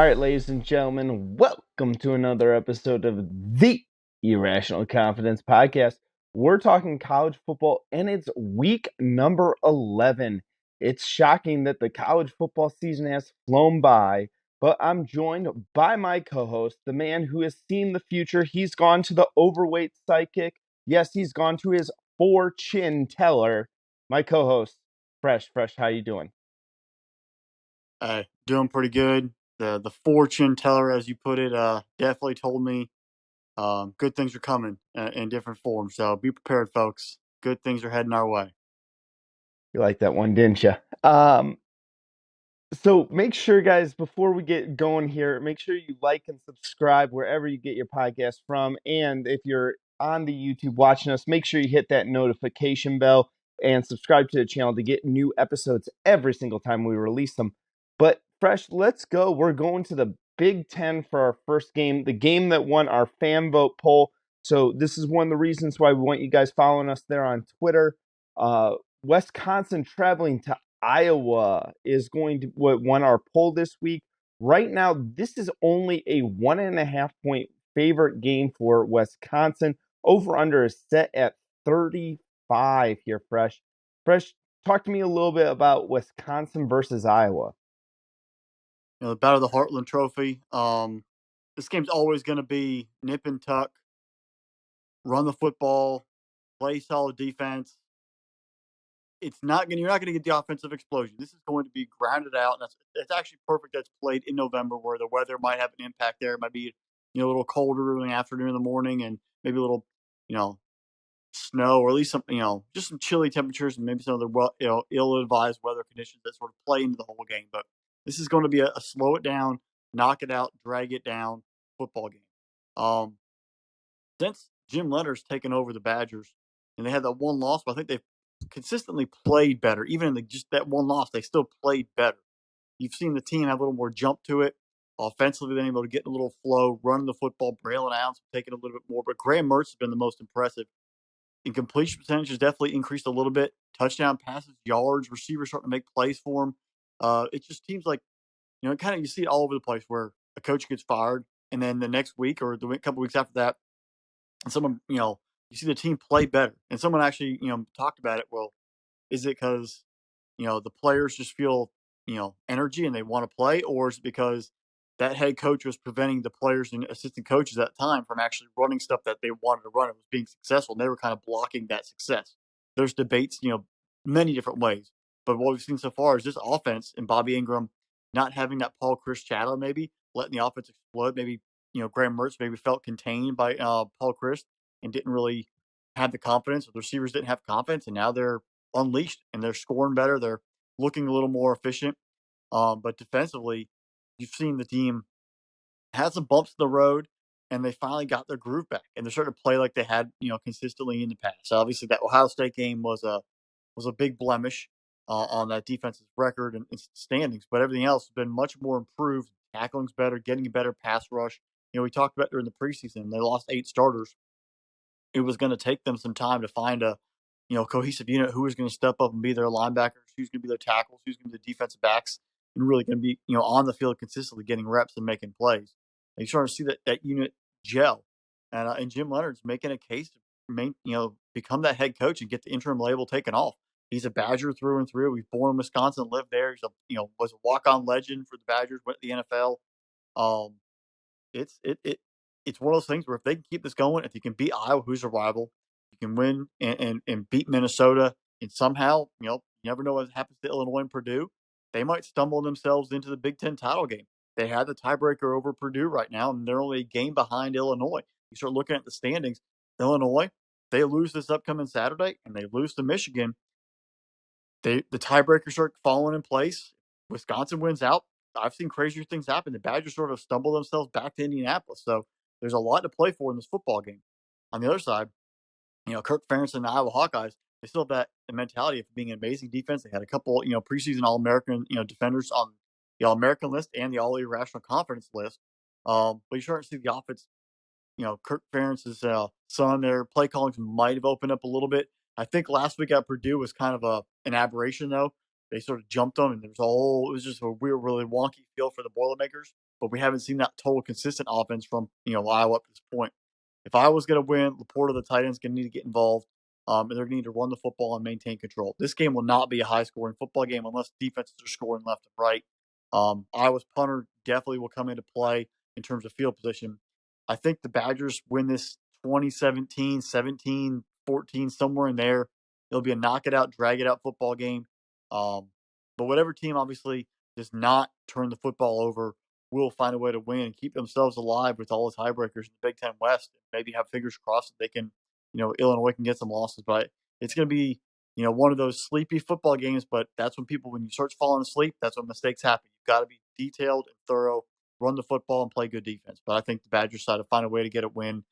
right, ladies and gentlemen, welcome to another episode of the Irrational Confidence Podcast. We're talking college football, and it's week number 11. It's shocking that the college football season has flown by, but I'm joined by my co-host, the man who has seen the future. He's gone to the overweight psychic. Yes, he's gone to his fortune teller. My co-host, Fresh. How you doing? Doing pretty good. The fortune teller, as you put it, definitely told me good things are coming in different forms. So be prepared, folks. Good things are heading our way. You like that one, didn't you? So make sure, guys, before we get going here, make sure you like and subscribe wherever you get your podcast from. And if you're on the YouTube watching us, make sure you hit that notification bell and subscribe to the channel to get new episodes every single time we release them. But Fresh, let's go. We're going to the Big Ten for our first game, the game that won our fan vote poll. So this is one of the reasons why we want you guys following us there on Twitter. Wisconsin traveling to Iowa is going to what won our poll this week. Right now, this is only a 1.5 point favorite game for Wisconsin. Over under is set at 35 here, Fresh, talk to me a little bit about Wisconsin versus Iowa. The Battle of the Heartland Trophy. This game's always going to be nip and tuck, run the football, play solid defense. You're not going to get the offensive explosion. This is going to be grounded out. And that's actually perfect. That's played in November, where the weather might have an impact there. It might be a little colder in the afternoon, in the morning, and maybe a little snow, or at least some just some chilly temperatures, and maybe some other ill-advised weather conditions that sort of play into the whole game. But this is going to be a slow it down, knock it out, drag it down football game. Since Jim Leonard's taken over the Badgers, and they had that one loss, but I think they've consistently played better. Even in just that one loss, they still played better. You've seen the team have a little more jump to it. Offensively, they're able to get in a little flow, running the football, Braylon Allen's taking a little bit more. But Graham Mertz has been the most impressive. And completion percentage has definitely increased a little bit. Touchdown passes, yards, receivers starting to make plays for him. It just seems like, you see it all over the place where a coach gets fired, and then the next week or the couple weeks after that, and someone, you see the team play better. And someone actually, talked about it. Well, is it because, the players just feel, energy and they want to play, or is it because that head coach was preventing the players and assistant coaches at that time from actually running stuff that they wanted to run? It was being successful, and they were kind of blocking that success. There's debates, many different ways. But what we've seen so far is this offense and Bobby Ingram not having that Paul Chryst shadow, maybe letting the offense explode. Maybe, Graham Mertz maybe felt contained by Paul Chryst and didn't really have the confidence. Or the receivers didn't have confidence, and now they're unleashed and they're scoring better. They're looking a little more efficient. But defensively, you've seen the team had some bumps in the road, and they finally got their groove back, and they're starting to play like they had, consistently in the past. So obviously, that Ohio State game was a big blemish on that defense's record and standings, but everything else has been much more improved. Tackling's better, getting a better pass rush. We talked about during the preseason, they lost 8 starters. It was going to take them some time to find a cohesive unit who was going to step up and be their linebackers, who's going to be their tackles, who's going to be the defensive backs, and really going to be on the field consistently getting reps and making plays. And you're starting to see that unit gel, and Jim Leonard's making a case to become that head coach and get the interim label taken off. He's a Badger through and through. He's born in Wisconsin, lived there. He's was a walk-on legend for the Badgers, went to the NFL. Um, it's one of those things where if they can keep this going, if you can beat Iowa, who's a rival, you can win and beat Minnesota, and somehow, you never know what happens to Illinois and Purdue. They might stumble themselves into the Big Ten title game. They had the tiebreaker over Purdue right now, and they're only a game behind Illinois. You start looking at the standings. Illinois, they lose this upcoming Saturday, and they lose to Michigan. The tiebreakers start falling in place. Wisconsin wins out. I've seen crazier things happen. The Badgers sort of stumble themselves back to Indianapolis. So there's a lot to play for in this football game. On the other side, Kirk Ferentz and the Iowa Hawkeyes, they still have that mentality of being an amazing defense. They had a couple, preseason All-American, defenders on the All-American list and the All-Irrational Conference list. But you start to see the offense, Kirk Ferentz's son, their play callings might have opened up a little bit. I think last week at Purdue was kind of an aberration, though. They sort of jumped them, and it was just a weird, really wonky feel for the Boilermakers. but we haven't seen that total consistent offense from Iowa up to this point. If Iowa's going to win, Laporta, the tight end's going to need to get involved, and they're going to need to run the football and maintain control. This game will not be a high-scoring football game unless defenses are scoring left and right. Iowa's punter definitely will come into play in terms of field position. I think the Badgers win this 2017, 17, 14, somewhere in there. It'll be a knock-it-out, drag-it-out football game. But whatever team obviously does not turn the football over will find a way to win and keep themselves alive with all the tiebreakers in the Big Ten West. Maybe have fingers crossed that they can, Illinois can get some losses. But it's going to be, one of those sleepy football games. But that's when you start falling asleep, that's when mistakes happen. You've got to be detailed and thorough, run the football, and play good defense. But I think the Badgers side will find a way to get a win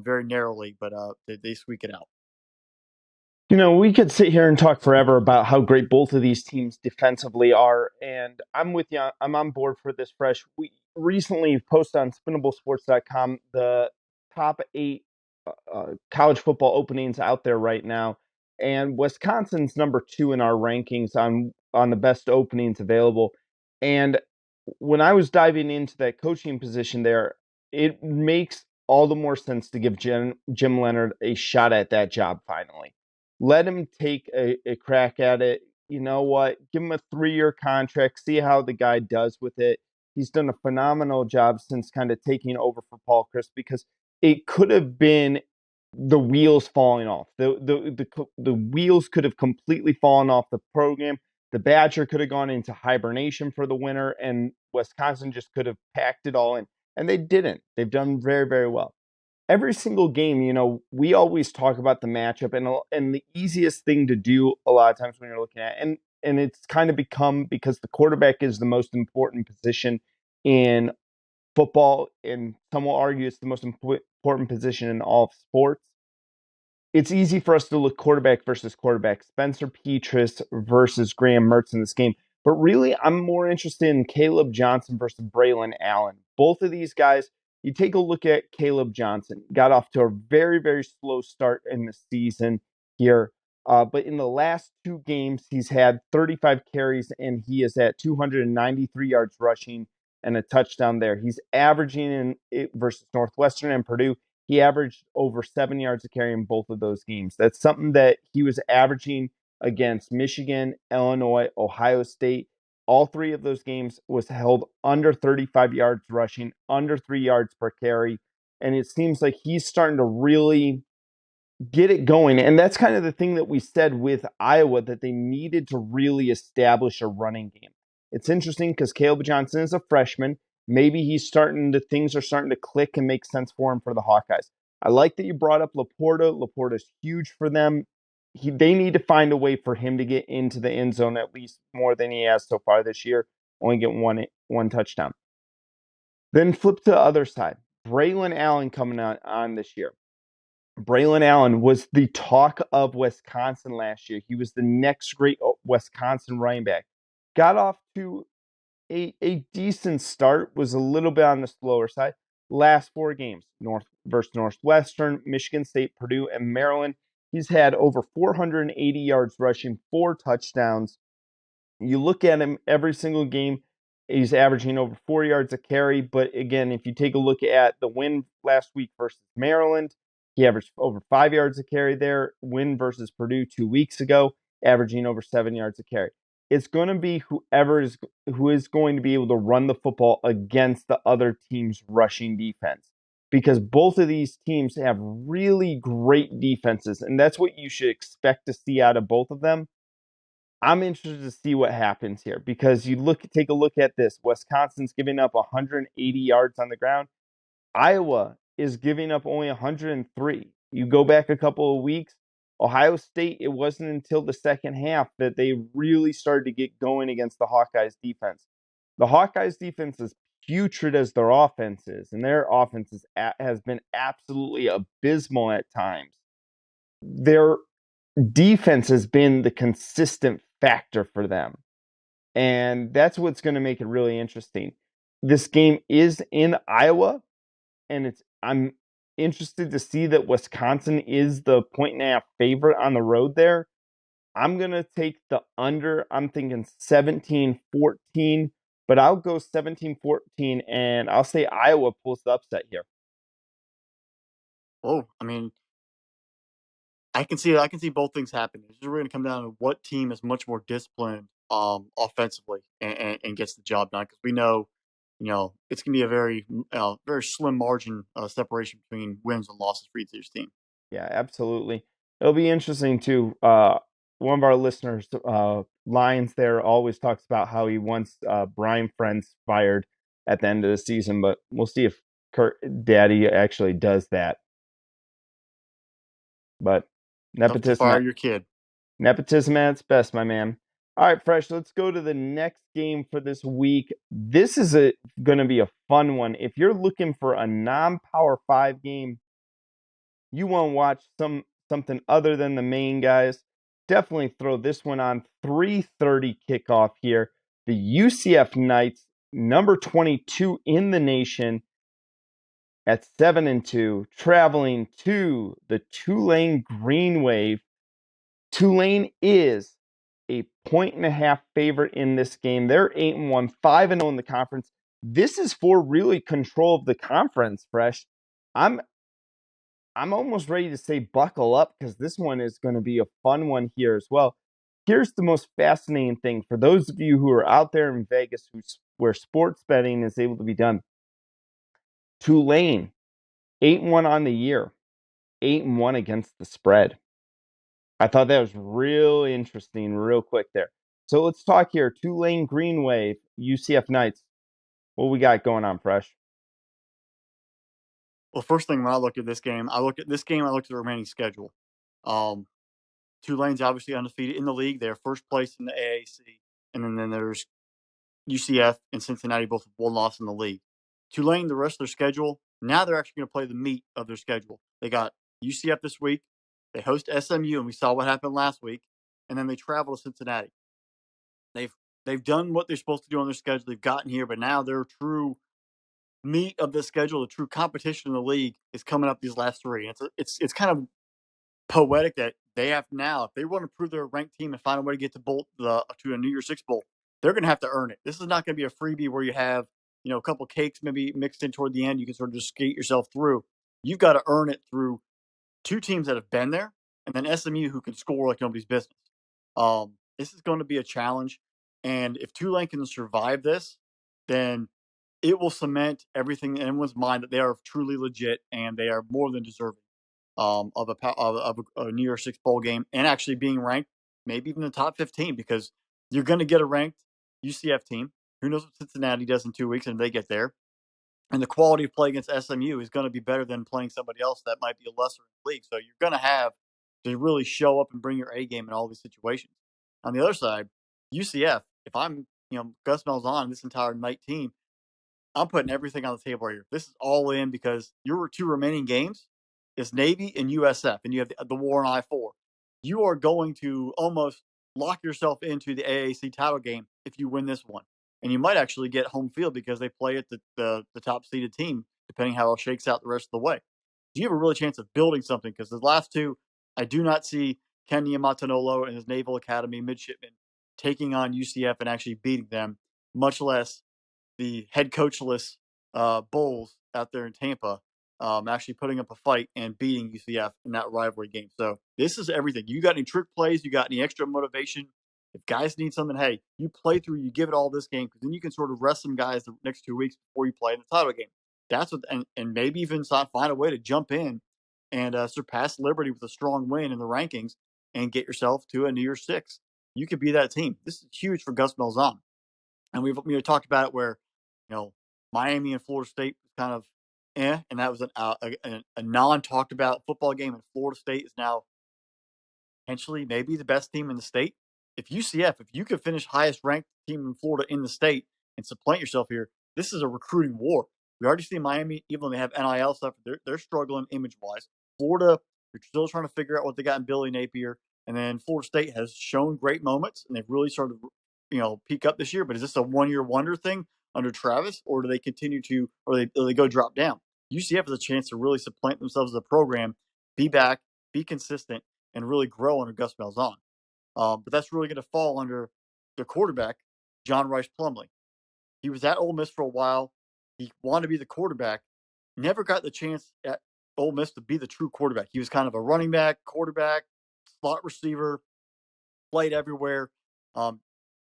very narrowly, but they squeak it out. We could sit here and talk forever about how great both of these teams defensively are, and I'm with you. I'm on board for this fresh. We recently posted on spinnablesports.com the top 8 college football openings out there right now, and Wisconsin's number 2 in our rankings on the best openings available. And when I was diving into that coaching position there, it makes all the more sense to give Jim Leonhard a shot at that job finally. Let him take a crack at it. You know what? Give him a 3-year contract. See how the guy does with it. He's done a phenomenal job since kind of taking over for Paul Chryst, because it could have been the wheels falling off. The wheels could have completely fallen off the program. The Badger could have gone into hibernation for the winter, and Wisconsin just could have packed it all in. And they didn't. They've done very, very well. Every single game, we always talk about the matchup, and the easiest thing to do a lot of times when you're looking at it, and it's kind of become, because the quarterback is the most important position in football, and some will argue it's the most important position in all of sports. It's easy for us to look quarterback versus quarterback, Spencer Petras versus Graham Mertz in this game. But really, I'm more interested in Caleb Johnson versus Braylon Allen. Both of these guys, you take a look at Caleb Johnson, got off to a very, very slow start in the season here. But in the last 2 games, he's had 35 carries, and he is at 293 yards rushing and a touchdown there. He's averaging in it versus Northwestern and Purdue. He averaged over 7 yards a carry in both of those games. That's something that he was averaging against Michigan, Illinois, Ohio State. All 3 of those games was held under 35 yards rushing, under 3 yards per carry. And it seems like he's starting to really get it going. And that's kind of the thing that we said with Iowa, that they needed to really establish a running game. It's interesting because Caleb Johnson is a freshman. Maybe things are starting to click and make sense for him for the Hawkeyes. I like that you brought up Laporta. Laporta's huge for them. They need to find a way for him to get into the end zone at least more than he has so far this year. Only get one touchdown. Then flip to the other side. Braylon Allen coming on this year. Braylon Allen was the talk of Wisconsin last year. He was the next great Wisconsin running back. Got off to a decent start, was a little bit on the slower side. Last 4 games, North versus Northwestern, Michigan State, Purdue, and Maryland. He's had over 480 yards rushing, 4 touchdowns. You look at him every single game, he's averaging over 4 yards a carry. But again, if you take a look at the win last week versus Maryland, he averaged over 5 yards a carry there. Win versus Purdue 2 weeks ago, averaging over 7 yards a carry. It's going to be who is going to be able to run the football against the other team's rushing defense, because both of these teams have really great defenses, and that's what you should expect to see out of both of them. I'm interested to see what happens here, because take a look at this. Wisconsin's giving up 180 yards on the ground. Iowa is giving up only 103. You go back a couple of weeks, Ohio State, it wasn't until the second half that they really started to get going against the Hawkeyes defense. The Hawkeyes defense is putrid as their offense is, and their offense has been absolutely abysmal at times. Their defense has been the consistent factor for them. And that's what's going to make it really interesting. This game is in Iowa, and I'm interested to see that Wisconsin is the 1.5 favorite on the road there. I'm going to take the under. I'm thinking 17-14 but I'll go 17-14, and I'll say Iowa pulls the upset here. Oh, I mean, I can see both things happening. It's really going to come down to what team is much more disciplined offensively and gets the job done. Because we know, it's going to be a very slim margin separation between wins and losses for each team. Yeah, absolutely. It'll be interesting too. One of our listeners, Lions, there always talks about how he wants Brian Friends fired at the end of the season, but we'll see if Kurt Daddy actually does that. But Tough to nepotism, fire your kid. nepotism at its best, my man. All right, Fresh, let's go to the next game for this week. This is going to be a fun one. If you're looking for a non-Power 5 game, you want to watch something other than the main guys, definitely throw this one on. 3:30 kickoff here. The UCF Knights, number 22 in the nation, at 7-2, traveling to the Tulane Green Wave. Tulane is a 1.5 favorite in this game. They're 8-1, 5-0 in the conference. This is for really control of the conference, Fresh. I'm almost ready to say buckle up because this one is going to be a fun one here as well. Here's the most fascinating thing for those of you who are out there in Vegas where sports betting is able to be done. Tulane, 8-1 on the year, 8-1 against the spread. I thought that was real interesting, real quick there. So let's talk here. Tulane Green Wave, UCF Knights. What we got going on, Fresh? Well, first thing when I look at this game, I look at the remaining schedule. Tulane's obviously undefeated in the league. They're first place in the AAC. And then there's UCF and Cincinnati, both with one loss in the league. Tulane, the rest of their schedule, now they're actually going to play the meat of their schedule. They got UCF this week. They host SMU, and we saw what happened last week. And then they travel to Cincinnati. They've done what they're supposed to do on their schedule. They've gotten here, but now their true meat of the schedule, the true competition in the league, is coming up these last three. It's kind of poetic that they have now, if they want to prove they're a ranked team and find a way to get to a New Year's Six bowl, they're going to have to earn it. This is not going to be a freebie where you have a couple cakes maybe mixed in toward the end. You can sort of just skate yourself through. You've got to earn it through two teams that have been there, and then SMU who can score like nobody's business. This is going to be a challenge, and if Tulane can survive this, then it will cement everything in everyone's mind that they are truly legit and they are more than deserving of a New Year's Six bowl game and actually being ranked, maybe even the top 15, because you're going to get a ranked UCF team. Who knows what Cincinnati does in 2 weeks and they get there. And the quality of play against SMU is going to be better than playing somebody else that might be a lesser league. So you're going to have to really show up and bring your A game in all these situations. On the other side, UCF, if I'm, Gus Malzahn, this entire night team, I'm putting everything on the table right here. This is all in because your two remaining games is Navy and USF, and you have the war on I-4. You are going to almost lock yourself into the AAC title game if you win this one. And you might actually get home field because they play at the top seeded team, depending how it shakes out the rest of the way. You have a real chance of building something because the last two, I do not see Ken Niumatanolo and his Naval Academy midshipmen taking on UCF and actually beating them, much less the head coachless Bulls out there in Tampa actually putting up a fight and beating UCF in that rivalry game. So this is everything. You got any trick plays? You got any extra motivation? If guys need something, hey, you play through, you give it all this game, because then you can sort of rest some guys the next 2 weeks before you play in the title game. That's what, and maybe even find a way to jump in and surpass Liberty with a strong win in the rankings and get yourself to a New Year's Six. You could be that team. This is huge for Gus Malzahn. And we've talked about it where, Miami and Florida State was kind of and that was a non-talked about football game. And Florida State is now potentially maybe the best team in the state. If you could finish highest ranked team in Florida in the state and supplant yourself here, this is a recruiting war. We already see Miami, even though they have NIL stuff, they're struggling image wise. Florida, they're still trying to figure out what they got in Billy Napier. And then Florida State has shown great moments, and they've really started, peak up this year. But is this a 1-year wonder thing under Travis, or do they continue to, or they go drop down? UCF has a chance to really supplant themselves as a program, be back, be consistent, and really grow under Gus Malzahn. But that's really going to fall under the quarterback, John Rice Plumlee. He was at Ole Miss for a while. He wanted to be the quarterback. Never got the chance at Ole Miss to be the true quarterback. He was kind of a running back, quarterback, slot receiver, played everywhere. Was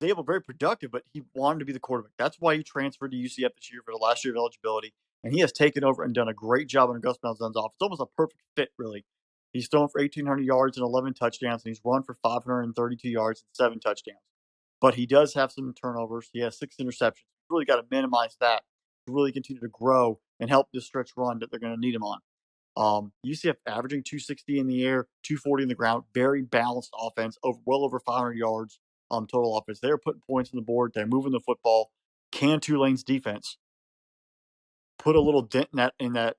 able very productive, but he wanted to be the quarterback. That's why he transferred to UCF this year for the last year of eligibility, and he has taken over and done a great job on Gus Malzahn's offense. It's almost a perfect fit, really. He's thrown for 1,800 yards and 11 touchdowns, and he's run for 532 yards and 7 touchdowns. But he does have some turnovers. He has 6 interceptions. He's really got to minimize that to really continue to grow and help this stretch run that they're going to need him on. UCF averaging 260 in the air, 240 in the ground, very balanced offense, well over 500 yards total offense. They're putting points on the board. They're moving the football. Can Tulane's defense put a little dent in that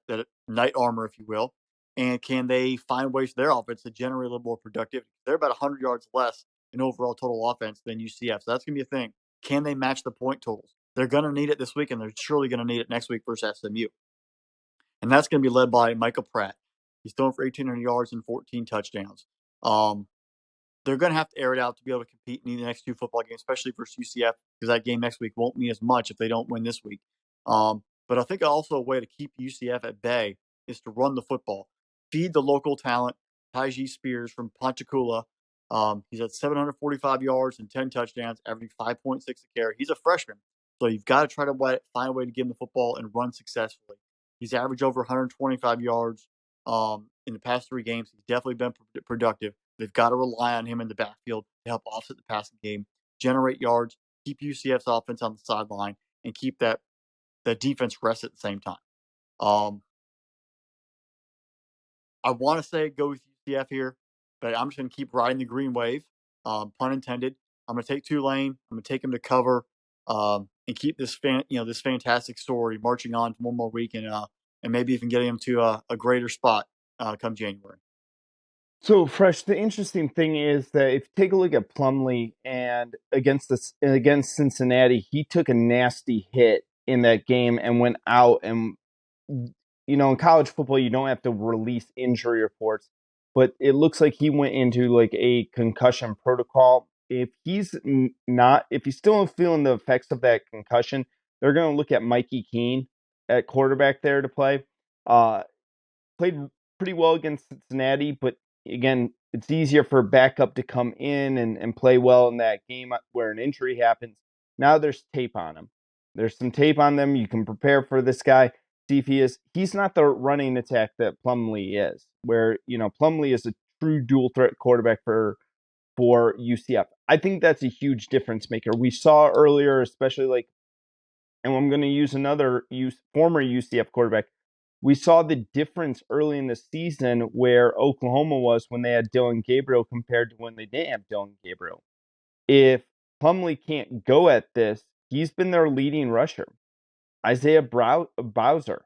knight armor, if you will? And can they find ways for their offense to generate a little more productivity? They're about 100 yards less in overall total offense than UCF. So that's going to be a thing. Can they match the point totals? They're going to need it this week, and they're surely going to need it next week versus SMU. And that's going to be led by Michael Pratt. He's throwing for 1,800 yards and 14 touchdowns. They're going to have to air it out to be able to compete in the next 2 football games, especially versus UCF, because that game next week won't mean as much if they don't win this week. But I think also a way to keep UCF at bay is to run the football. Feed the local talent. Tyjae Spears from Ponchatoula. He's at 745 yards and 10 touchdowns, averaging 5.6 a carry. He's a freshman, so you've got to try to find a way to give him the football and run successfully. He's averaged over 125 yards in the past 3 games. He's definitely been productive. They've got to rely on him in the backfield to help offset the passing game, generate yards, keep UCF's offense on the sideline, and keep that defense rest at the same time. I want to say go with UCF here, but I'm just going to keep riding the green wave, pun intended. I'm going to take Tulane. I'm going to take him to cover and keep this this fantastic story marching on for one more week and maybe even getting him to a greater spot come January. So, Fresh, the interesting thing is that if you take a look at Plumlee and against Cincinnati, he took a nasty hit in that game and went out. And, in college football, you don't have to release injury reports, but it looks like he went into like a concussion protocol. If he's still feeling the effects of that concussion, they're going to look at Mikey Keene at quarterback there to play. Played pretty well against Cincinnati, but again, it's easier for a backup to come in and play well in that game where an injury happens. Now there's tape on him. There's some tape on them. You can prepare for this guy, see if he is. He's not the running attack that Plumlee is, where, Plumlee is a true dual threat quarterback for UCF. I think that's a huge difference maker. We saw earlier, especially and I'm going to use another former UCF quarterback. We saw the difference early in the season where Oklahoma was when they had Dylan Gabriel compared to when they didn't have Dylan Gabriel. If Plumlee can't go at this, he's been their leading rusher. Isaiah Bowser.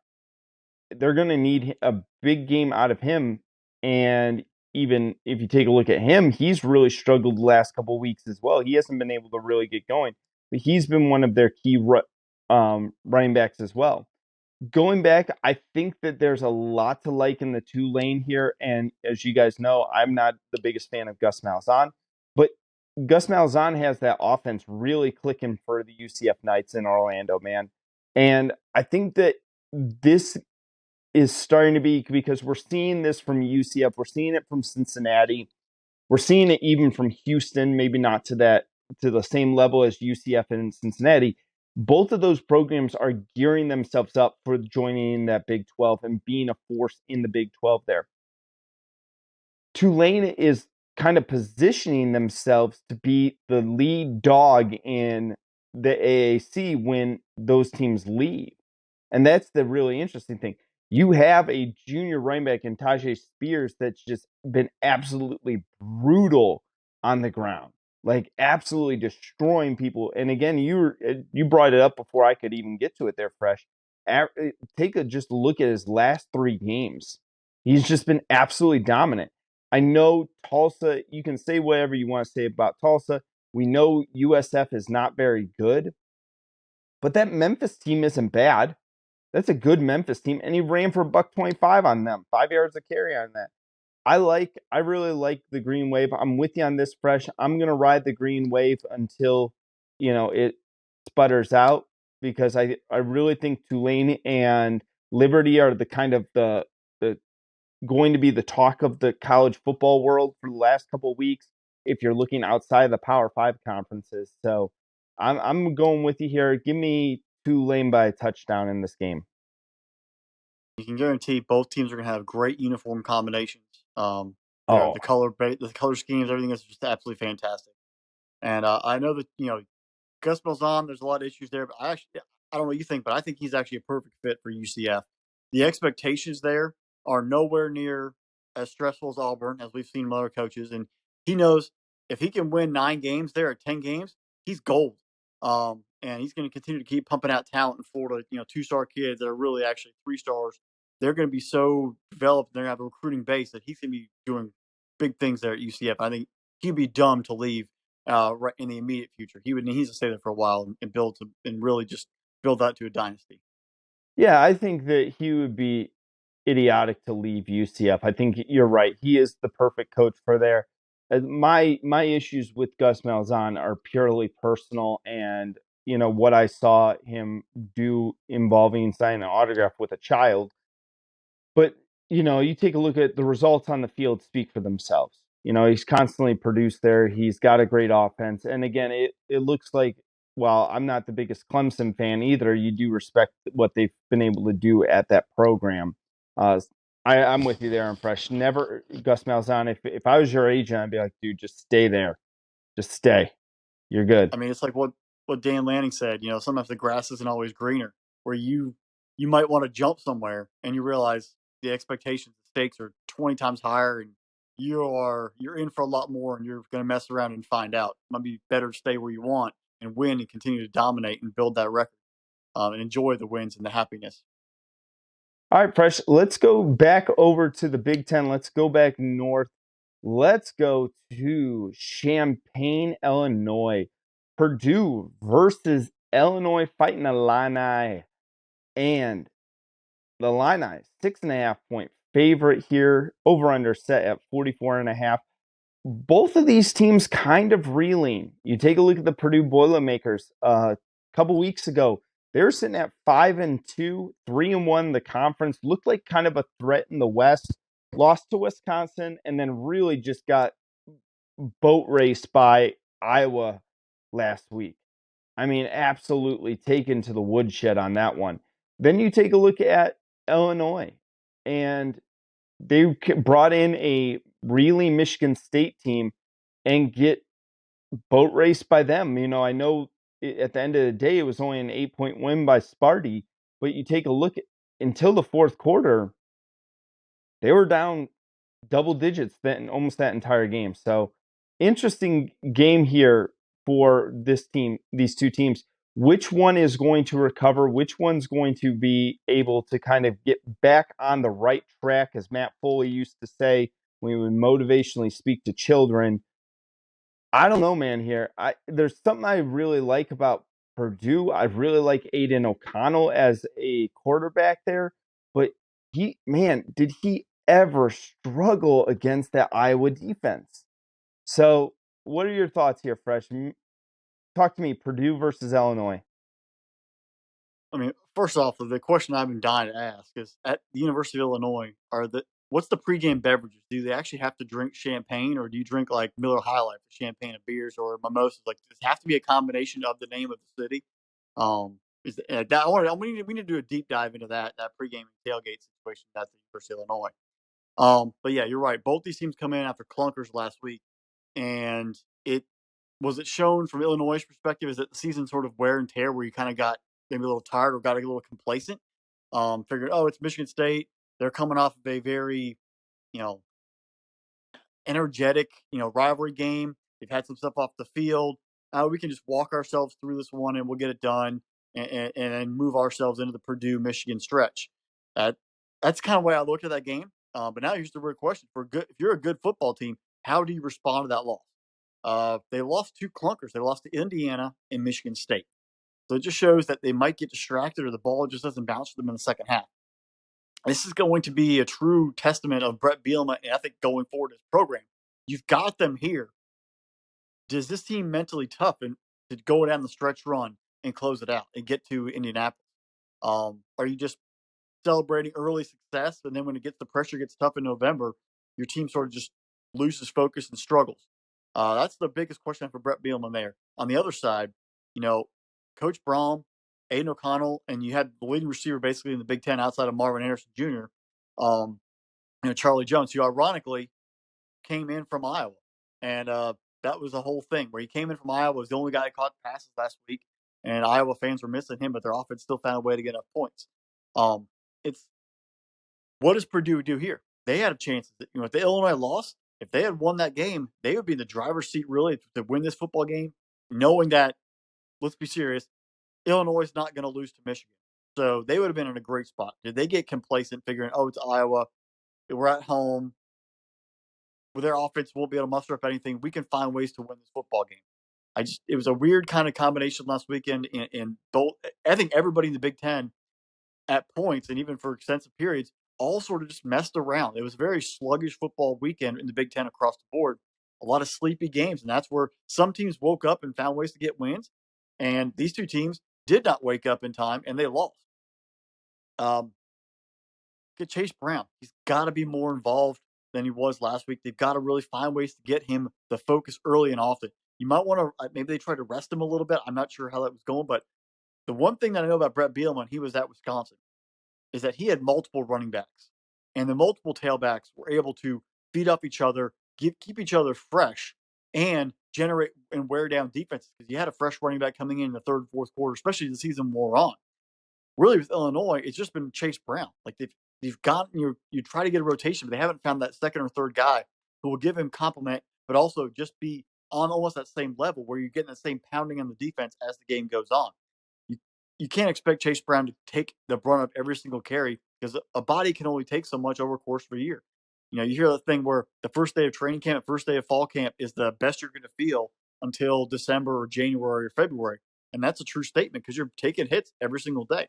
They're going to need a big game out of him. And even if you take a look at him, he's really struggled the last couple of weeks as well. He hasn't been able to really get going, but he's been one of their key running backs as well. Going back, I think that there's a lot to like in the Tulane here. And as you guys know, I'm not the biggest fan of Gus Malzahn, but Gus Malzahn has that offense really clicking for the UCF Knights in Orlando, man. And I think that this is starting to be, because we're seeing this from UCF, we're seeing it from Cincinnati, we're seeing it even from Houston, maybe not to the same level as UCF and Cincinnati. Both of those programs are gearing themselves up for joining that Big 12 and being a force in the Big 12 there. Tulane is kind of positioning themselves to be the lead dog in the AAC when those teams leave. And that's the really interesting thing. You have a junior running back in Tyjae Spears that's just been absolutely brutal on the ground, like absolutely destroying people. And again, you brought it up before I could even get to it there, Fresh. Take just a look at his last 3 games. He's just been absolutely dominant. I know Tulsa, you can say whatever you want to say about Tulsa. We know USF is not very good, but that Memphis team isn't bad. That's a good Memphis team, and he ran for $125 on them, 5 yards a carry on that. I really like the green wave. I'm with you on this, Fresh. I'm gonna ride the green wave until it sputters out. because I really think Tulane and Liberty are the kind of the going to be the talk of the college football world for the last couple of weeks if you're looking outside of the Power Five conferences. So I'm going with you here. Give me Tulane by a touchdown in this game. You can guarantee both teams are going to have great uniform combinations. Oh, The color schemes, everything is just absolutely fantastic. And I know that Gus Malzahn, there's a lot of issues there, but I don't know what you think, but I think he's actually a perfect fit for UCF. The expectations there are nowhere near as stressful as Auburn, as we've seen from other coaches, and he knows if he can win 9 games there at 10 games, he's gold. And he's going to continue to keep pumping out talent in Florida. 2-star kids that are really actually 3 stars. They're going to be so developed. They're going to have a recruiting base that he's going to be doing big things there at UCF. I think he'd be dumb to leave right in the immediate future. He needs to stay there for a while and really just build that to a dynasty. yeah, I think that he would be idiotic to leave UCF. I think you're right. He is the perfect coach for there. My issues with Gus Malzahn are purely personal, and what I saw him do involving signing an autograph with a child. But, you take a look at the results on the field speak for themselves. He's constantly produced there. He's got a great offense. And again, it looks like, while I'm not the biggest Clemson fan either, you do respect what they've been able to do at that program. Uh, I'm with you there, I'm fresh. Never, Gus Malzahn, if I was your agent, I'd be like, dude, just stay there. Just stay. You're good. I mean, it's like what Dan Lanning said. Sometimes the grass isn't always greener. Where you might want to jump somewhere and you realize the expectations, the stakes are 20 times higher, and you're in for a lot more, and you're going to mess around and find out. It might be better to stay where you want and win and continue to dominate and build that record, and enjoy the wins and the happiness. All right, Fresh, let's go back over to the Big Ten. Let's go back north. Let's go to Champaign, Illinois. Purdue versus Illinois fighting the Illini. And the Illini, 6.5 point favorite here. Over under set at 44.5. Both of these teams kind of reeling. You take a look at the Purdue Boilermakers. A couple weeks ago, they were sitting at 5-2, 3-1. The conference looked like kind of a threat in the West. Lost to Wisconsin, and then really just got boat raced by Iowa last week. I mean, absolutely taken to the woodshed on that one. Then you take a look at Illinois, and they brought in a really Michigan State team and get boat raced by them. I know at the end of the day, it was only an 8-point win by Sparty, but you take a look at until the fourth quarter, they were down double digits then almost that entire game. So interesting game here for this team, these two teams. Which one is going to recover? Which one's going to be able to kind of get back on the right track, as Matt Foley used to say when he would motivationally speak to children? I don't know, man. Here, there's something I really like about Purdue. I really like Aiden O'Connell as a quarterback there, but did he ever struggle against that Iowa defense? So, what are your thoughts here, Fresh? Talk to me. Purdue versus Illinois. I mean, first off, the question I've been dying to ask is at the University of Illinois, what's the pregame beverages? Do they actually have to drink champagne, or do you drink like Miller High Life, champagne and beers, or mimosas? Like, does it have to be a combination of the name of the city? We need to do a deep dive into that pregame tailgate situation at the University of Illinois. But yeah, you're right. Both these teams come in after clunkers last week, and it shown from Illinois' perspective is that the season sort of wear and tear where you kind of got maybe a little tired or got a little complacent. Figured, it's Michigan State. They're coming off of a very, you know, energetic, rivalry game. They've had some stuff off the field. We can just walk ourselves through this one and we'll get it done and move ourselves into the Purdue Michigan stretch. That's kind of the way I looked at that game. But now here's the real question: if you're a good football team, how do you respond to that loss? They lost two clunkers. They lost to Indiana and Michigan State. So it just shows that they might get distracted or the ball just doesn't bounce for them in the second half. This is going to be a true testament of Brett Bielema and I think going forward as program. You've got them here. Does this team mentally tough and to go down the stretch run and close it out and get to Indianapolis? Are you just celebrating early success, and then when the pressure gets tough in November, your team sort of just loses focus and struggles? That's the biggest question for Brett Bielema there. On the other side, you know, Coach Braum, Aiden O'Connell, and you had the leading receiver basically in the Big Ten outside of Marvin Harrison Jr., Charlie Jones, who ironically came in from Iowa. And that was the whole thing where he came in from Iowa, was the only guy that caught passes last week. And Iowa fans were missing him, but their offense still found a way to get enough points. It's what does Purdue do here? They had a chance. If the Illinois lost, if they had won that game, they would be in the driver's seat really to win this football game, knowing that, let's be serious, Illinois is not going to lose to Michigan. So they would have been in a great spot. Did they get complacent figuring, oh, it's Iowa, we're at home, with their offense won't be able to muster up anything, we can find ways to win this football game? It was a weird kind of combination last weekend in both. I think everybody in the Big Ten at points and even for extensive periods all sort of just messed around. It was a very sluggish football weekend in the Big Ten across the board. A lot of sleepy games, and that's where some teams woke up and found ways to get wins, and these two teams did not wake up in time, and they lost. Get Chase Brown. He's got to be more involved than he was last week. They've got to really find ways to get him the focus early and often. You might want to maybe they tried to rest him a little bit. I'm not sure how that was going, but the one thing that I know about Brett Bielema when he was at Wisconsin is that he had multiple running backs, and the multiple tailbacks were able to feed off each other, keep each other fresh, and generate and wear down defenses because you had a fresh running back coming in the third and fourth quarter, especially as the season wore on. Really, with Illinois, it's just been Chase Brown. Like they've gotten you try to get a rotation, but they haven't found that second or third guy who will give him complement, but also just be on almost that same level where you're getting the same pounding on the defense as the game goes on. You can't expect Chase Brown to take the brunt of every single carry because a body can only take so much over the course of a year. You hear the thing where the first day of training camp, first day of fall camp is the best you're going to feel until December or January or February. And that's a true statement because you're taking hits every single day.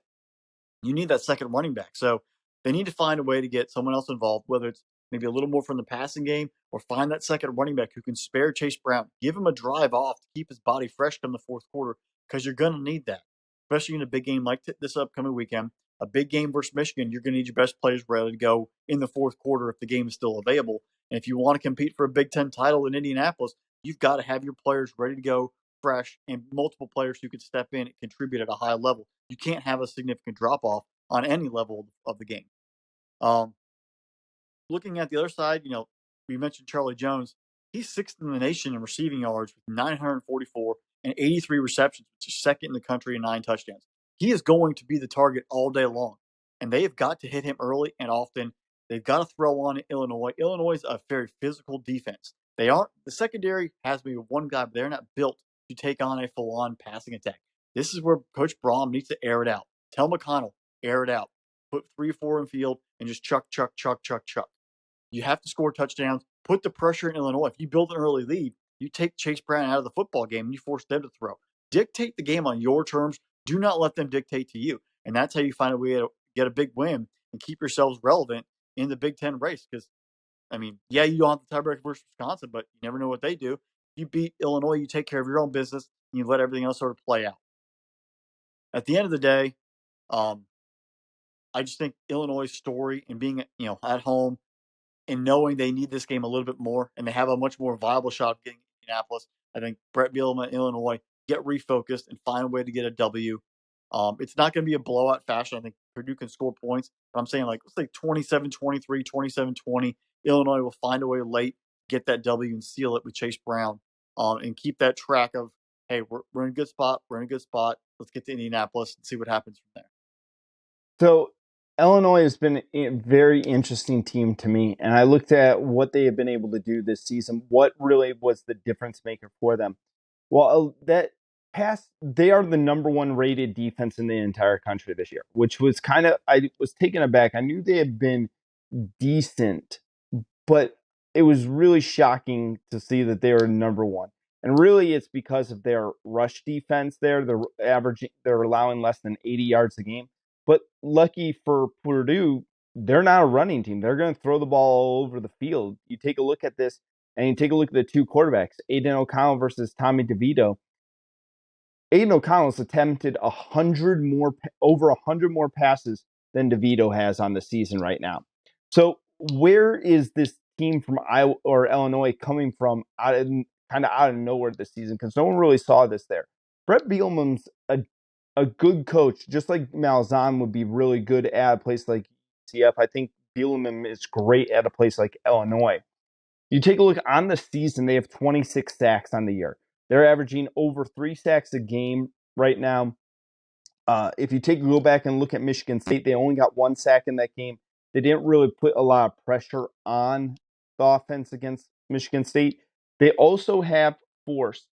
You need that second running back. So they need to find a way to get someone else involved, whether it's maybe a little more from the passing game or find that second running back who can spare Chase Brown, give him a drive off to keep his body fresh come the fourth quarter because you're going to need that, especially in a big game like this upcoming weekend. A big game versus Michigan, you're going to need your best players ready to go in the fourth quarter if the game is still available. And if you want to compete for a Big Ten title in Indianapolis, you've got to have your players ready to go fresh and multiple players who can step in and contribute at a high level. You can't have a significant drop off on any level of the game. Looking at the other side, we mentioned Charlie Jones. He's sixth in the nation in receiving yards with 944 and 83 receptions, which is second in the country and 9 touchdowns. He is going to be the target all day long, and they have got to hit him early and often. They've got to throw on Illinois. Illinois is a very physical defense. The secondary has maybe one guy, but they're not built to take on a full-on passing attack. This is where Coach Braum needs to air it out. Tell McConnell, air it out. Put 3-4 in field and just chuck. You have to score touchdowns. Put the pressure in Illinois. If you build an early lead, you take Chase Brown out of the football game and you force them to throw. Dictate the game on your terms. Do not let them dictate to you. And that's how you find a way to get a big win and keep yourselves relevant in the Big Ten race. Because, you don't have the tiebreaker versus Wisconsin, but you never know what they do. If you beat Illinois, you take care of your own business, and you let everything else sort of play out. At the end of the day, I just think Illinois' story and being, at home and knowing they need this game a little bit more and they have a much more viable shot of getting Indianapolis, I think Brett Bielema and Illinois get refocused and find a way to get a W. It's not going to be a blowout fashion. I think Purdue can score points, but I'm saying let's say 27-23, 27-20. Illinois will find a way late, get that W and seal it with Chase Brown, and keep that track of, hey, we're in a good spot. We're in a good spot. Let's get to Indianapolis and see what happens from there. So Illinois has been a very interesting team to me, and I looked at what they have been able to do this season. What really was the difference maker for them? Well, they are the number 1 rated defense in the entire country this year, which was I was taken aback. I knew they had been decent, but it was really shocking to see that they were number 1. And really, it's because of their rush defense there. They're allowing less than 80 yards a game. But lucky for Purdue, they're not a running team. They're going to throw the ball all over the field. You take a look at this, and you take a look at the two quarterbacks, Aiden O'Connell versus Tommy DeVito. Aiden O'Connell's attempted over 100 more passes than DeVito has on the season right now. So where is this team from Iowa or Illinois coming from kind of out of nowhere this season? Because no one really saw this there. Brett Bielema's a good coach, just like Malzahn would be really good at a place like CF. I think Bielema is great at a place like Illinois. You take a look on the season, they have 26 sacks on the year. They're averaging over 3 sacks a game right now. If you go back and look at Michigan State, they only got 1 sack in that game. They didn't really put a lot of pressure on the offense against Michigan State. They also have forced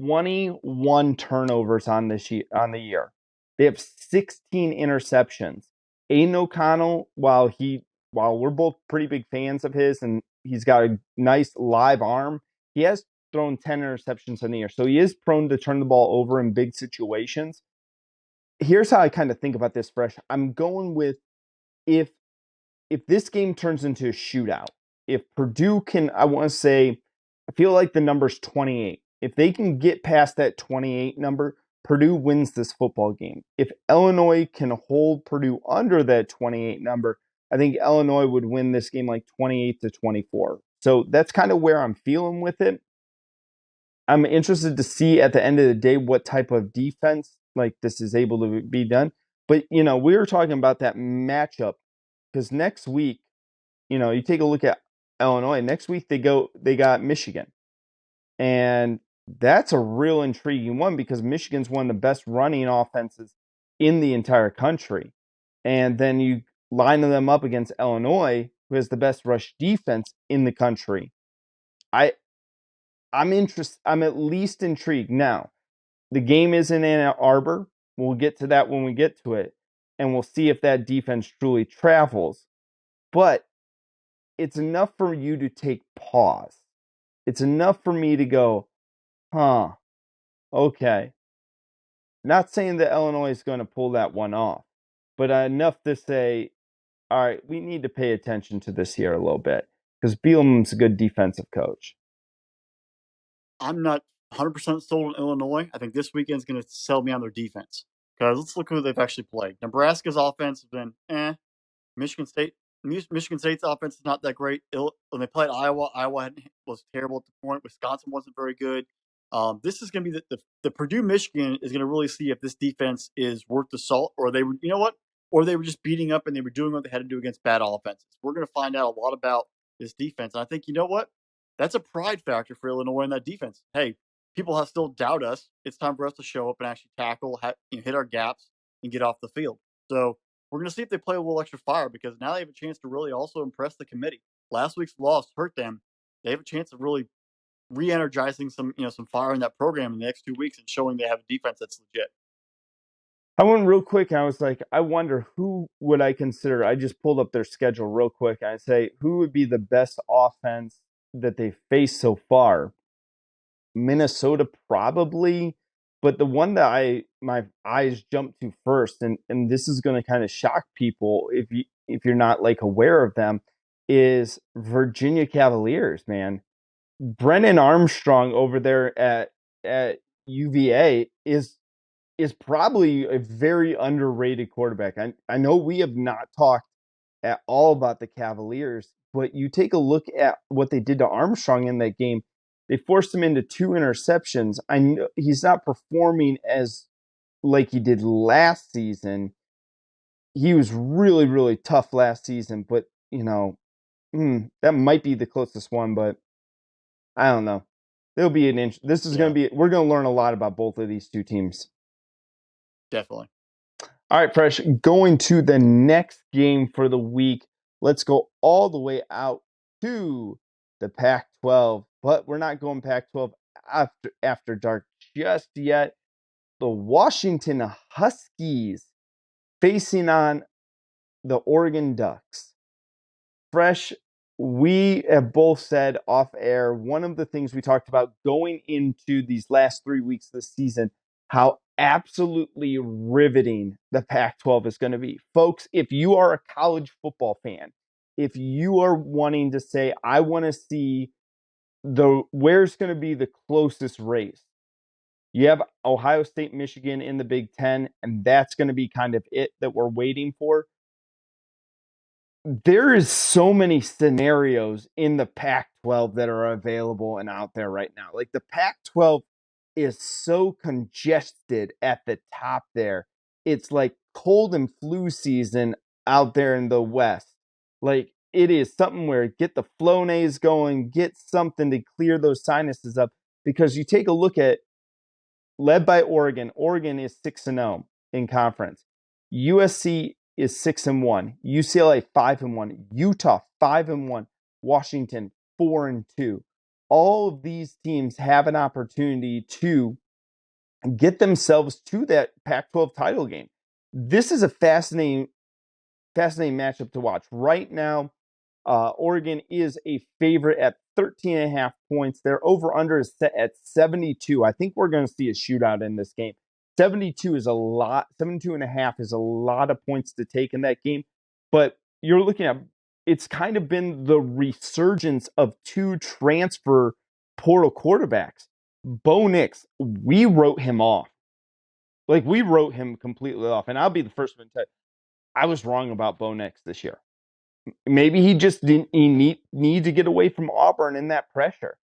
21 turnovers on the year. They have 16 interceptions. Aiden O'Connell, while we're both pretty big fans of his and he's got a nice live arm, he has thrown 10 interceptions in the year. So he is prone to turn the ball over in big situations. Here's how I kind of think about this, Fresh. I'm going with if this game turns into a shootout, if Purdue can, I feel like the number's 28. If they can get past that 28 number, Purdue wins this football game. If Illinois can hold Purdue under that 28 number, I think Illinois would win this game like 28-24. So that's kind of where I'm feeling with it. I'm interested to see at the end of the day what type of defense like this is able to be done. But, we were talking about that matchup because next week, you take a look at Illinois. Next week they got Michigan. And that's a real intriguing one because Michigan's one of the best running offenses in the entire country. And then you line them up against Illinois, who has the best rush defense in the country. I'm interested. I'm at least intrigued. Now, the game is in Ann Arbor. We'll get to that when we get to it. And we'll see if that defense truly travels. But it's enough for you to take pause. It's enough for me to go, okay. Not saying that Illinois is going to pull that one off, but enough to say, all right, we need to pay attention to this here a little bit because Bielema's a good defensive coach. I'm not 100% sold on Illinois. I think this weekend's going to sell me on their defense. Because let's look who they've actually played. Nebraska's offense has been Michigan State's offense is not that great. When they played Iowa, was terrible at the point. Wisconsin wasn't very good. This is going to be the Purdue Michigan is going to really see if this defense is worth the salt, or they were, or they were just beating up and they were doing what they had to do against bad offenses. We're going to find out a lot about this defense, and I think that's a pride factor for Illinois in that defense. Hey, people have still doubt us. It's time for us to show up and actually tackle, hit our gaps, and get off the field. So we're going to see if they play a little extra fire because now they have a chance to really also impress the committee. Last week's loss hurt them. They have a chance of really re-energizing some fire in that program in the next 2 weeks and showing they have a defense that's legit. I went real quick. I was like, I wonder who would I consider. I just pulled up their schedule real quick. And I say, who would be the best offense that they faced so far? Minnesota probably, but the one that my eyes jumped to first, and this is going to kind of shock people if you're not like aware of them, is Virginia Cavaliers. Man, Brennan Armstrong over there at UVA is probably a very underrated quarterback. I know we have not talked at all about the Cavaliers, but you take a look at what they did to Armstrong in that game. They forced him into 2 interceptions. I know he's not performing as like he did last season. He was really, really tough last season, but that might be the closest one, but I don't know. There'll be an inch. This is going to be. We're going to learn a lot about both of these two teams. Definitely. All right, Fresh. Going to the next game for the week. Let's go all the way out to the Pac-12, but we're not going Pac-12 after dark just yet. The Washington Huskies facing on the Oregon Ducks. Fresh, we have both said off air, one of the things we talked about going into these last 3 weeks of the season, how absolutely riveting the Pac-12 is going to be. Folks, if you are a college football fan, if you are wanting to say, I want to see where's going to be the closest race, You have Ohio State, Michigan in the Big Ten, and that's going to be kind of it that we're waiting for. There is so many scenarios in the Pac-12 that are available and out there right now. Like the Pac-12 is so congested at the top there. It's like cold and flu season out there in the West. Like it is something where get the Flonase going, get something to clear those sinuses up. Because you take a look at led by Oregon. Oregon is 6-0 in conference. USC is 6-1. UCLA 5-1. Utah 5-1. Washington 4-2. All of these teams have an opportunity to get themselves to that Pac-12 title game. This is a fascinating matchup to watch. Right now, Oregon is a favorite at 13.5 points. Their over-under is set at 72. I think we're going to see a shootout in this game. 72 is a lot. 72.5 is a lot of points to take in that game. But you're looking at, it's kind of been the resurgence of two transfer portal quarterbacks. Bo Nix, we wrote him off. Like, we wrote him completely off. And I'll be the first one to tell you, I was wrong about Bo Nix this year. Maybe he just didn't need to get away from Auburn in that pressure.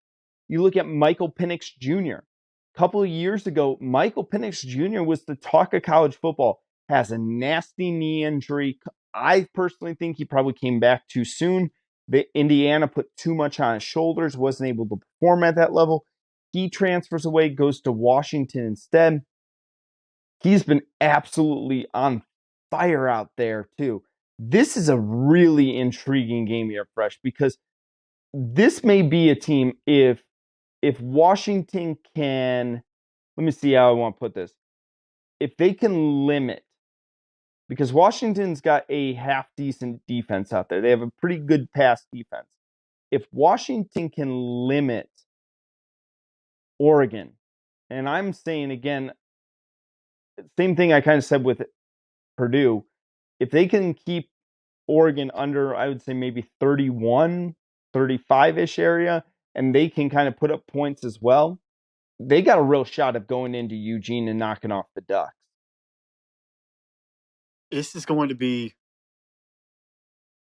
You look at Michael Penix Jr. A couple of years ago, Michael Penix Jr. was the talk of college football, has a nasty knee injury. I personally think he probably came back too soon. The Indiana put too much on his shoulders, wasn't able to perform at that level. He transfers away, goes to Washington instead. He's been absolutely on fire out there too. This is a really intriguing game here, Fresh, because this may be a team if Washington can, let me see how I want to put this. If they can limit, because Washington's got a half decent defense out there. They have a pretty good pass defense. If Washington can limit Oregon, and I'm saying again, same thing I kind of said with Purdue, if they can keep Oregon under, I would say maybe 31, 35-ish area, and they can kind of put up points as well, they got a real shot of going into Eugene and knocking off the Ducks. This is going to be,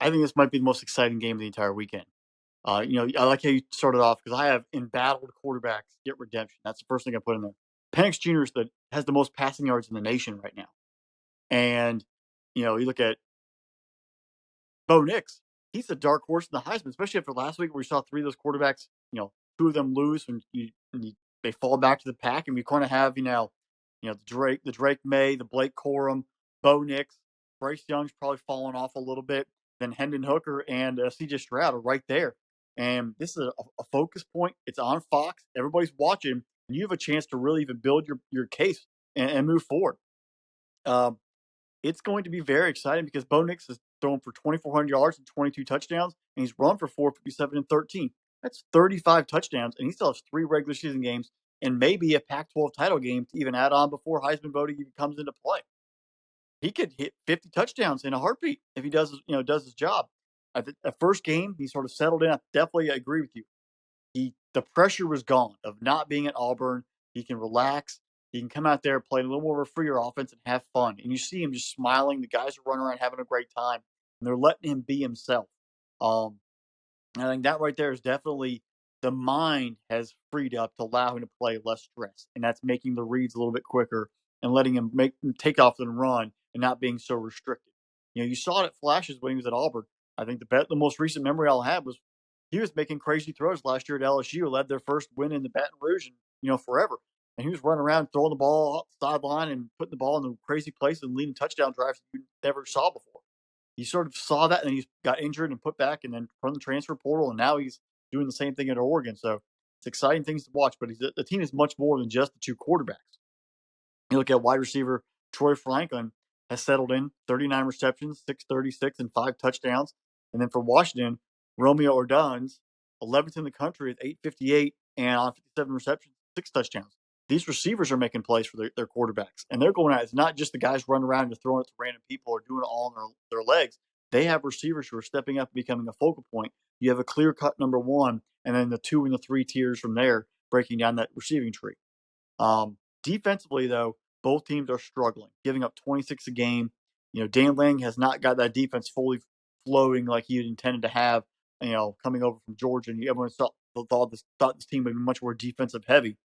I think this might be the most exciting game of the entire weekend. I like how you started off because I have embattled quarterbacks get redemption. That's the first thing I put in there. Penix Jr. has the most passing yards in the nation right now. And, you look at Bo Nix, he's a dark horse in the Heisman, especially after last week where we saw three of those quarterbacks, two of them lose when they fall back to the pack. And we kind of have, the Drake May, the Blake Corum, Bo Nix, Bryce Young's probably fallen off a little bit. Then Hendon Hooker and C.J. Stroud are right there. And this is a focus point. It's on Fox. Everybody's watching. And you have a chance to really even build your case and move forward. It's going to be very exciting because Bo Nix has thrown for 2,400 yards and 22 touchdowns, and he's run for 457 and 13. That's 35 touchdowns, and he still has 3 regular season games and maybe a Pac-12 title game to even add on before Heisman voting even comes into play. He could hit 50 touchdowns in a heartbeat if he does his job. At the first game, he sort of settled in. I definitely agree with you. The pressure was gone of not being at Auburn. He can relax. He can come out there, play a little more of a freer offense, and have fun. And you see him just smiling. The guys are running around having a great time, and they're letting him be himself. I think that right there is definitely the mind has freed up to allow him to play less stress, and that's making the reads a little bit quicker and letting him take off and run and not being so restricted. You saw it at flashes when he was at Auburn. I think the most recent memory I'll have was he was making crazy throws last year at LSU, led their first win in the Baton Rouge, and forever. And he was running around, throwing the ball off the sideline and putting the ball in the crazy places and leading touchdown drives you never saw before. You sort of saw that, and then he got injured and put back and then from the transfer portal, and now he's doing the same thing at Oregon. So it's exciting things to watch, but the team is much more than just the two quarterbacks. You look at wide receiver Troy Franklin has settled in, 39 receptions, 636, and 5 touchdowns. And then for Washington, Romeo Ordonez, 11th in the country with 858 and on 57 receptions, 6 touchdowns. These receivers are making plays for their quarterbacks, and they're going out. It's not just the guys running around and throwing it to random people or doing it all on their legs. They have receivers who are stepping up and becoming a focal point. You have a clear-cut number 1, and then the 2 and the 3 tiers from there breaking down that receiving tree. Defensively, though, both teams are struggling, giving up 26 a game. Dan Lang has not got that defense fully flowing like he intended to have. Coming over from Georgia, and everyone thought this team would be much more defensive heavy,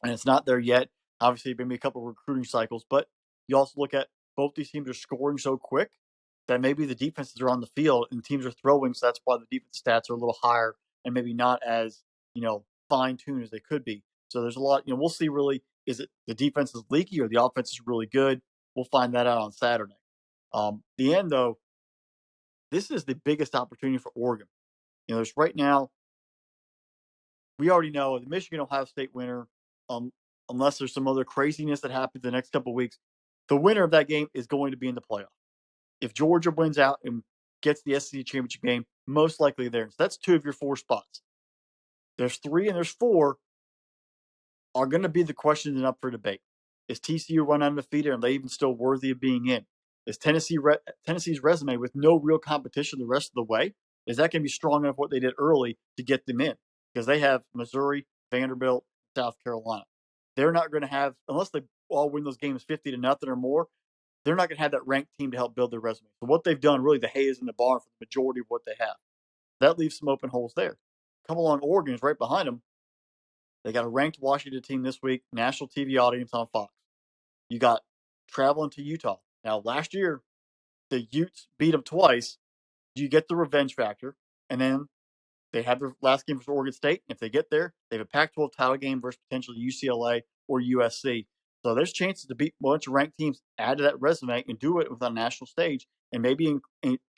and it's not there yet. Obviously, maybe a couple of recruiting cycles, but you also look at both these teams are scoring so quick that maybe the defenses are on the field and teams are throwing, so that's why the defense stats are a little higher and maybe not as fine tuned as they could be. So there's a lot. We'll see. Really, is it the defense is leaky or the offense is really good? We'll find that out on Saturday. The end though, this is the biggest opportunity for Oregon. There's right now. We already know the Michigan Ohio State winner, unless there's some other craziness that happens the next couple of weeks, the winner of that game is going to be in the playoff. If Georgia wins out and gets the SEC championship game, most likely there. So that's 2 of your 4 spots. There's 3 and there's 4 are going to be the questions and up for debate. Is TCU run undefeated? Are they even still worthy of being in? Is Tennessee's resume with no real competition the rest of the way? Is that going to be strong enough what they did early to get them in? Because they have Missouri, Vanderbilt, South Carolina. They're not going to have, unless they all win those games 50-0 or more, they're not going to have that ranked team to help build their resume. So what they've done, really, the hay is in the barn for the majority of what they have. That leaves some open holes there. Come along, Oregon is right behind them. They got a ranked Washington team this week, national TV audience on Fox. You got traveling to Utah. Now, last year, the Utes beat them twice. You get the revenge factor, and then they have their last game versus Oregon State. If they get there, they have a Pac-12 title game versus potentially UCLA or USC. So there's chances to beat a bunch of ranked teams, add to that resume, and do it with a national stage, and maybe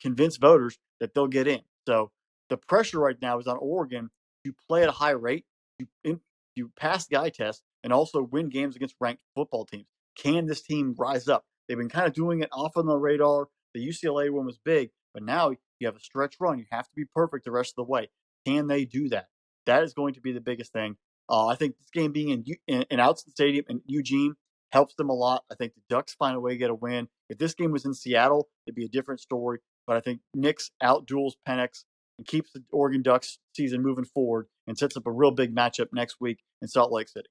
convince voters that they'll get in. So the pressure right now is on Oregon to play at a high rate, you pass the eye test, and also win games against ranked football teams. Can this team rise up? They've been kind of doing it off on the radar. The UCLA one was big, but now you have a stretch run. You have to be perfect the rest of the way. Can they do that? That is going to be the biggest thing. I think this game being in Outson Stadium in Eugene helps them a lot. I think the Ducks find a way to get a win. If this game was in Seattle, it'd be a different story. But I think Nix outduels Penix and keeps the Oregon Ducks season moving forward and sets up a real big matchup next week in Salt Lake City.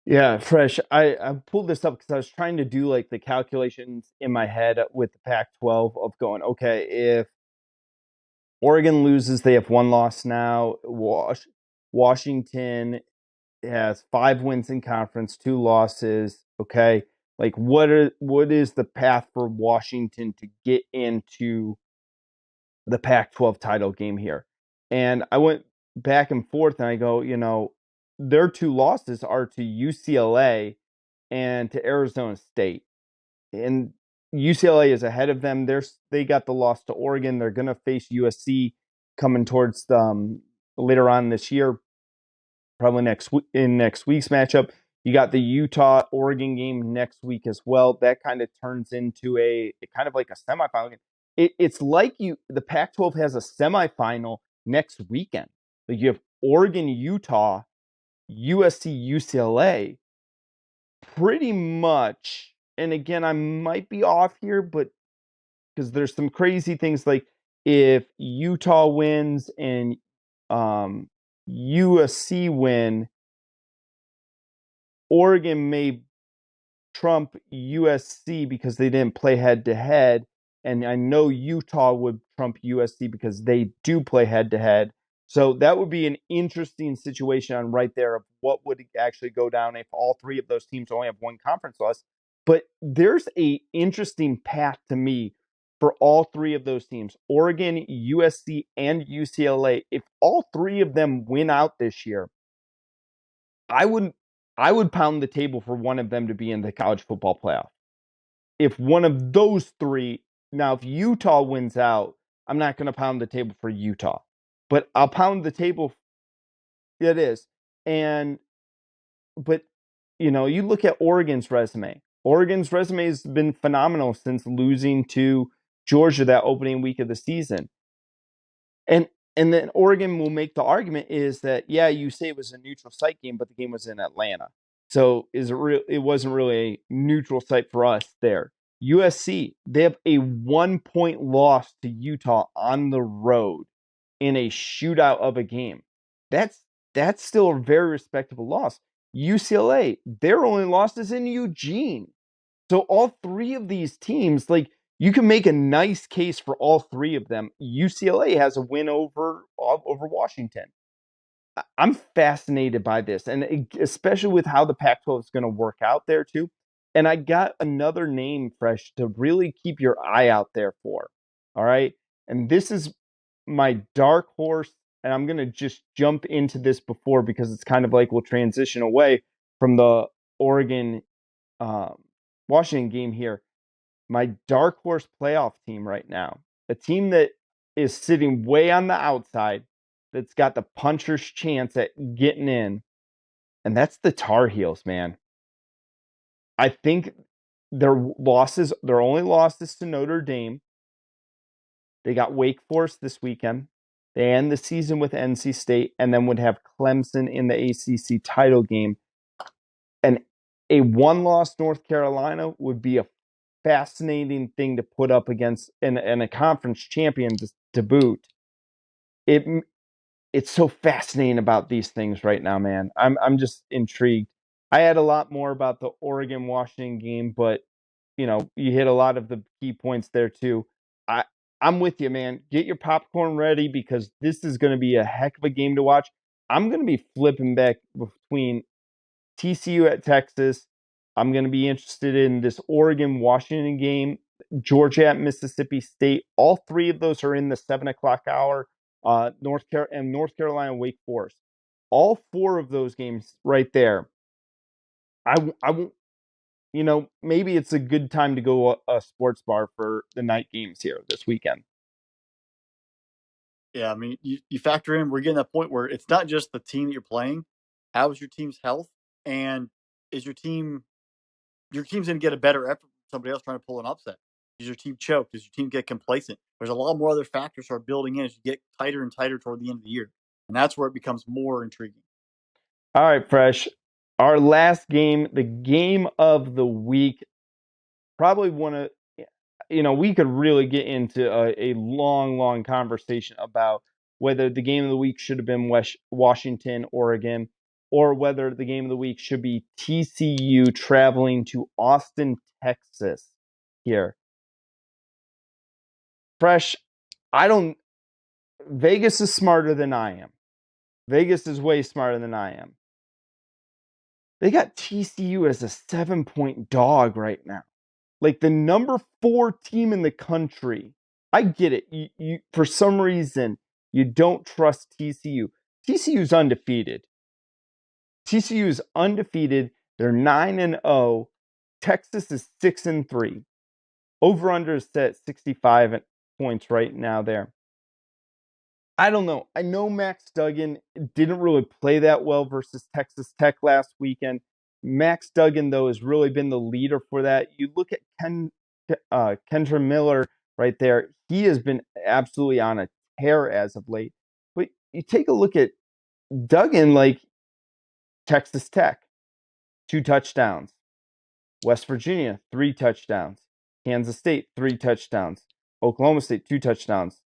Yeah, Fresh. I pulled this up because I was trying to do like the calculations in my head with the Pac-12 of going, okay, if Oregon loses, they have 1 loss now. Washington has 5 wins in conference, 2 losses. Okay, like what is the path for Washington to get into the Pac-12 title game here? And I went back and forth, and I go, their 2 losses are to UCLA and to Arizona State, and UCLA is ahead of them. They got the loss to Oregon. They're going to face USC coming towards later on this year, probably next week's matchup. You got the Utah Oregon game next week as well. That kind of turns into a kind of like a semifinal game. It's like the Pac-12 has a semifinal next weekend. Like you have Oregon, Utah, USC, UCLA, pretty much. And again, I might be off here, but because there's some crazy things like if Utah wins and USC win, Oregon may trump USC because they didn't play head to head. And I know Utah would trump USC because they do play head to head. So that would be an interesting situation on right there of what would actually go down if all 3 of those teams only have 1 conference loss. But there's a interesting path to me for all 3 of those teams, Oregon, USC, and UCLA. If all 3 of them win out this year, I would pound the table for one of them to be in the college football playoff. If one of those 3, now if Utah wins out, I'm not going to pound the table for Utah, but I'll pound the table. It is. But you look at Oregon's resume. Oregon's resume has been phenomenal since losing to Georgia that opening week of the season. And then Oregon will make the argument is that, yeah, you say it was a neutral site game, but the game was in Atlanta. So it wasn't really a neutral site for us there. USC, they have a 1-point loss to Utah on the road in a shootout of a game. That's still a very respectable loss. UCLA, their only loss is in Eugene. So all three of these teams, like you can make a nice case for all three of them. UCLA has a win over Washington. I'm fascinated by this, and especially with how the Pac-12 is going to work out there too. And I got another name, Fresh, to really keep your eye out there for. All right, and this is my dark horse, and I'm going to just jump into this before because it's kind of like we'll transition away from the Oregon um, Washington game here. My dark horse playoff team right now, a team that is sitting way on the outside, that's got the puncher's chance at getting in, and that's the Tar Heels, man. I think their only losses to Notre Dame. They got Wake Forest this weekend. They end the season with NC State and then would have Clemson in the ACC title game. And a one-loss North Carolina would be a fascinating thing to put up against and a conference champion to boot. It's so fascinating about these things right now, man. I'm just intrigued. I had a lot more about the Oregon Washington game, but you hit a lot of the key points there too. I I'm with you, man. Get your popcorn ready because this is going to be a heck of a game to watch. I'm going to be flipping back between TCU at Texas. I'm going to be interested in this Oregon Washington game, Georgia at Mississippi State. All three of those are in the 7 o'clock hour. North Carolina, Wake Forest. All four of those games right there. I won't. Maybe it's a good time to go a sports bar for the night games here this weekend. Yeah, I mean, you factor in, we're getting to that point where it's not just the team that you're playing. How is your team's health? And is your team's going to get a better effort from somebody else trying to pull an upset? Does your team choke? Does your team get complacent? There's a lot more other factors are building in as you get tighter and tighter toward the end of the year. And that's where it becomes more intriguing. All right, Fresh. Our last game, the game of the week, probably one of, we could really get into a long, long conversation about whether the game of the week should have been Washington, Oregon, or whether the game of the week should be TCU traveling to Austin, Texas here. Fresh, Vegas is smarter than I am. Vegas is way smarter than I am. They got TCU as a 7-point dog right now. Like the number 4 team in the country. I get it. You for some reason you don't trust TCU. TCU's undefeated. TCU is undefeated. They're 9-0. Texas is 6-3. Over under is set 65 points right now there. I don't know. I know Max Duggan didn't really play that well versus Texas Tech last weekend. Max Duggan, though, has really been the leader for that. You look at Kendra Miller right there. He has been absolutely on a tear as of late. But you take a look at Duggan, like Texas Tech, 2 touchdowns. West Virginia, 3 touchdowns. Kansas State, 3 touchdowns. Oklahoma State, 2 touchdowns.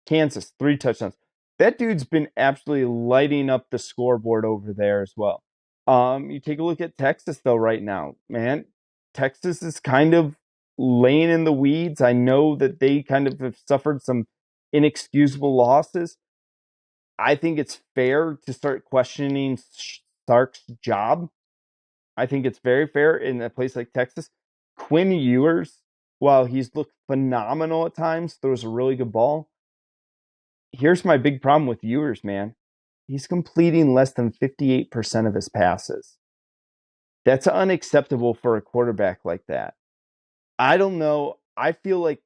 Kansas, 3 touchdowns. That dude's been absolutely lighting up the scoreboard over there as well. You take a look at Texas, though, right now, man. Texas is kind of laying in the weeds. I know that they kind of have suffered some inexcusable losses. I think it's fair to start questioning Sark's job. I think it's very fair in a place like Texas. Quinn Ewers, while he's looked phenomenal at times, throws a really good ball. Here's my big problem with Ewers, man. He's completing less than 58% of his passes. That's unacceptable for a quarterback like that. I don't know. I feel like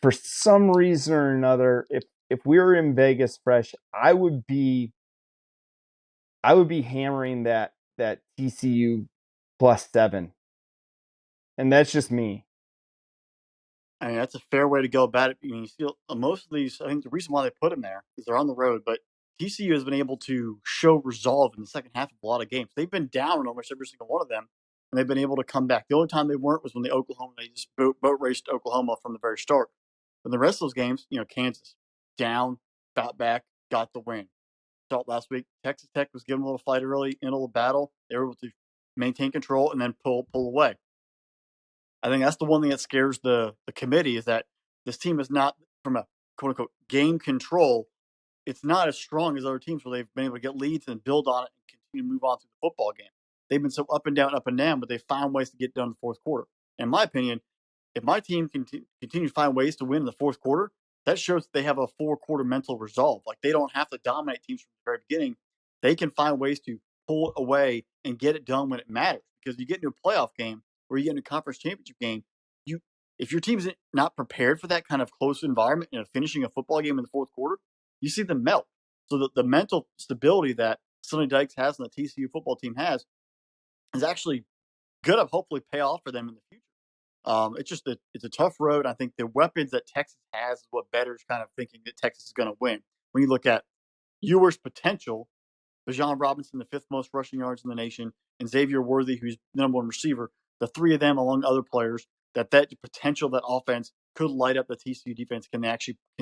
for some reason or another, if we were in Vegas, Fresh, I would be hammering that TCU +7, and that's just me. I mean, that's a fair way to go about it. I mean, you see, most of these, I think the reason why they put them there is they're on the road, but TCU has been able to show resolve in the second half of a lot of games. They've been down in almost every single one of them, and they've been able to come back. The only time they weren't was when they just boat raced Oklahoma from the very start. But the rest of those games, Kansas, down, fought back, got the win. saw it last week. Texas Tech was giving a little fight early in a little battle. They were able to maintain control and then pull away. I think that's the one thing that scares the committee is that this team is not, from a quote unquote game control, it's not as strong as other teams where they've been able to get leads and build on it and continue to move on through the football game. They've been so up and down, but they found ways to get done in the fourth quarter. In my opinion, if my team can continue to find ways to win in the fourth quarter, that shows that they have a four-quarter mental resolve. Like, they don't have to dominate teams from the very beginning. They can find ways to pull it away and get it done when it matters. Because you get into a playoff game or you get into a conference championship game, if your team's not prepared for that kind of close environment and finishing a football game in the fourth quarter, you see them melt. So the mental stability that Sonny Dykes has and the TCU football team has is actually going to hopefully pay off for them in the future. It's a tough road. I think the weapons that Texas has is what bettors kind of thinking that Texas is going to win. When you look at Ewer's potential, Bijan Robinson, the fifth most rushing yards in the nation, and Xavier Worthy, who's the number one receiver, the three of them, along other players, that potential, that offense could light up the TCU defense. Can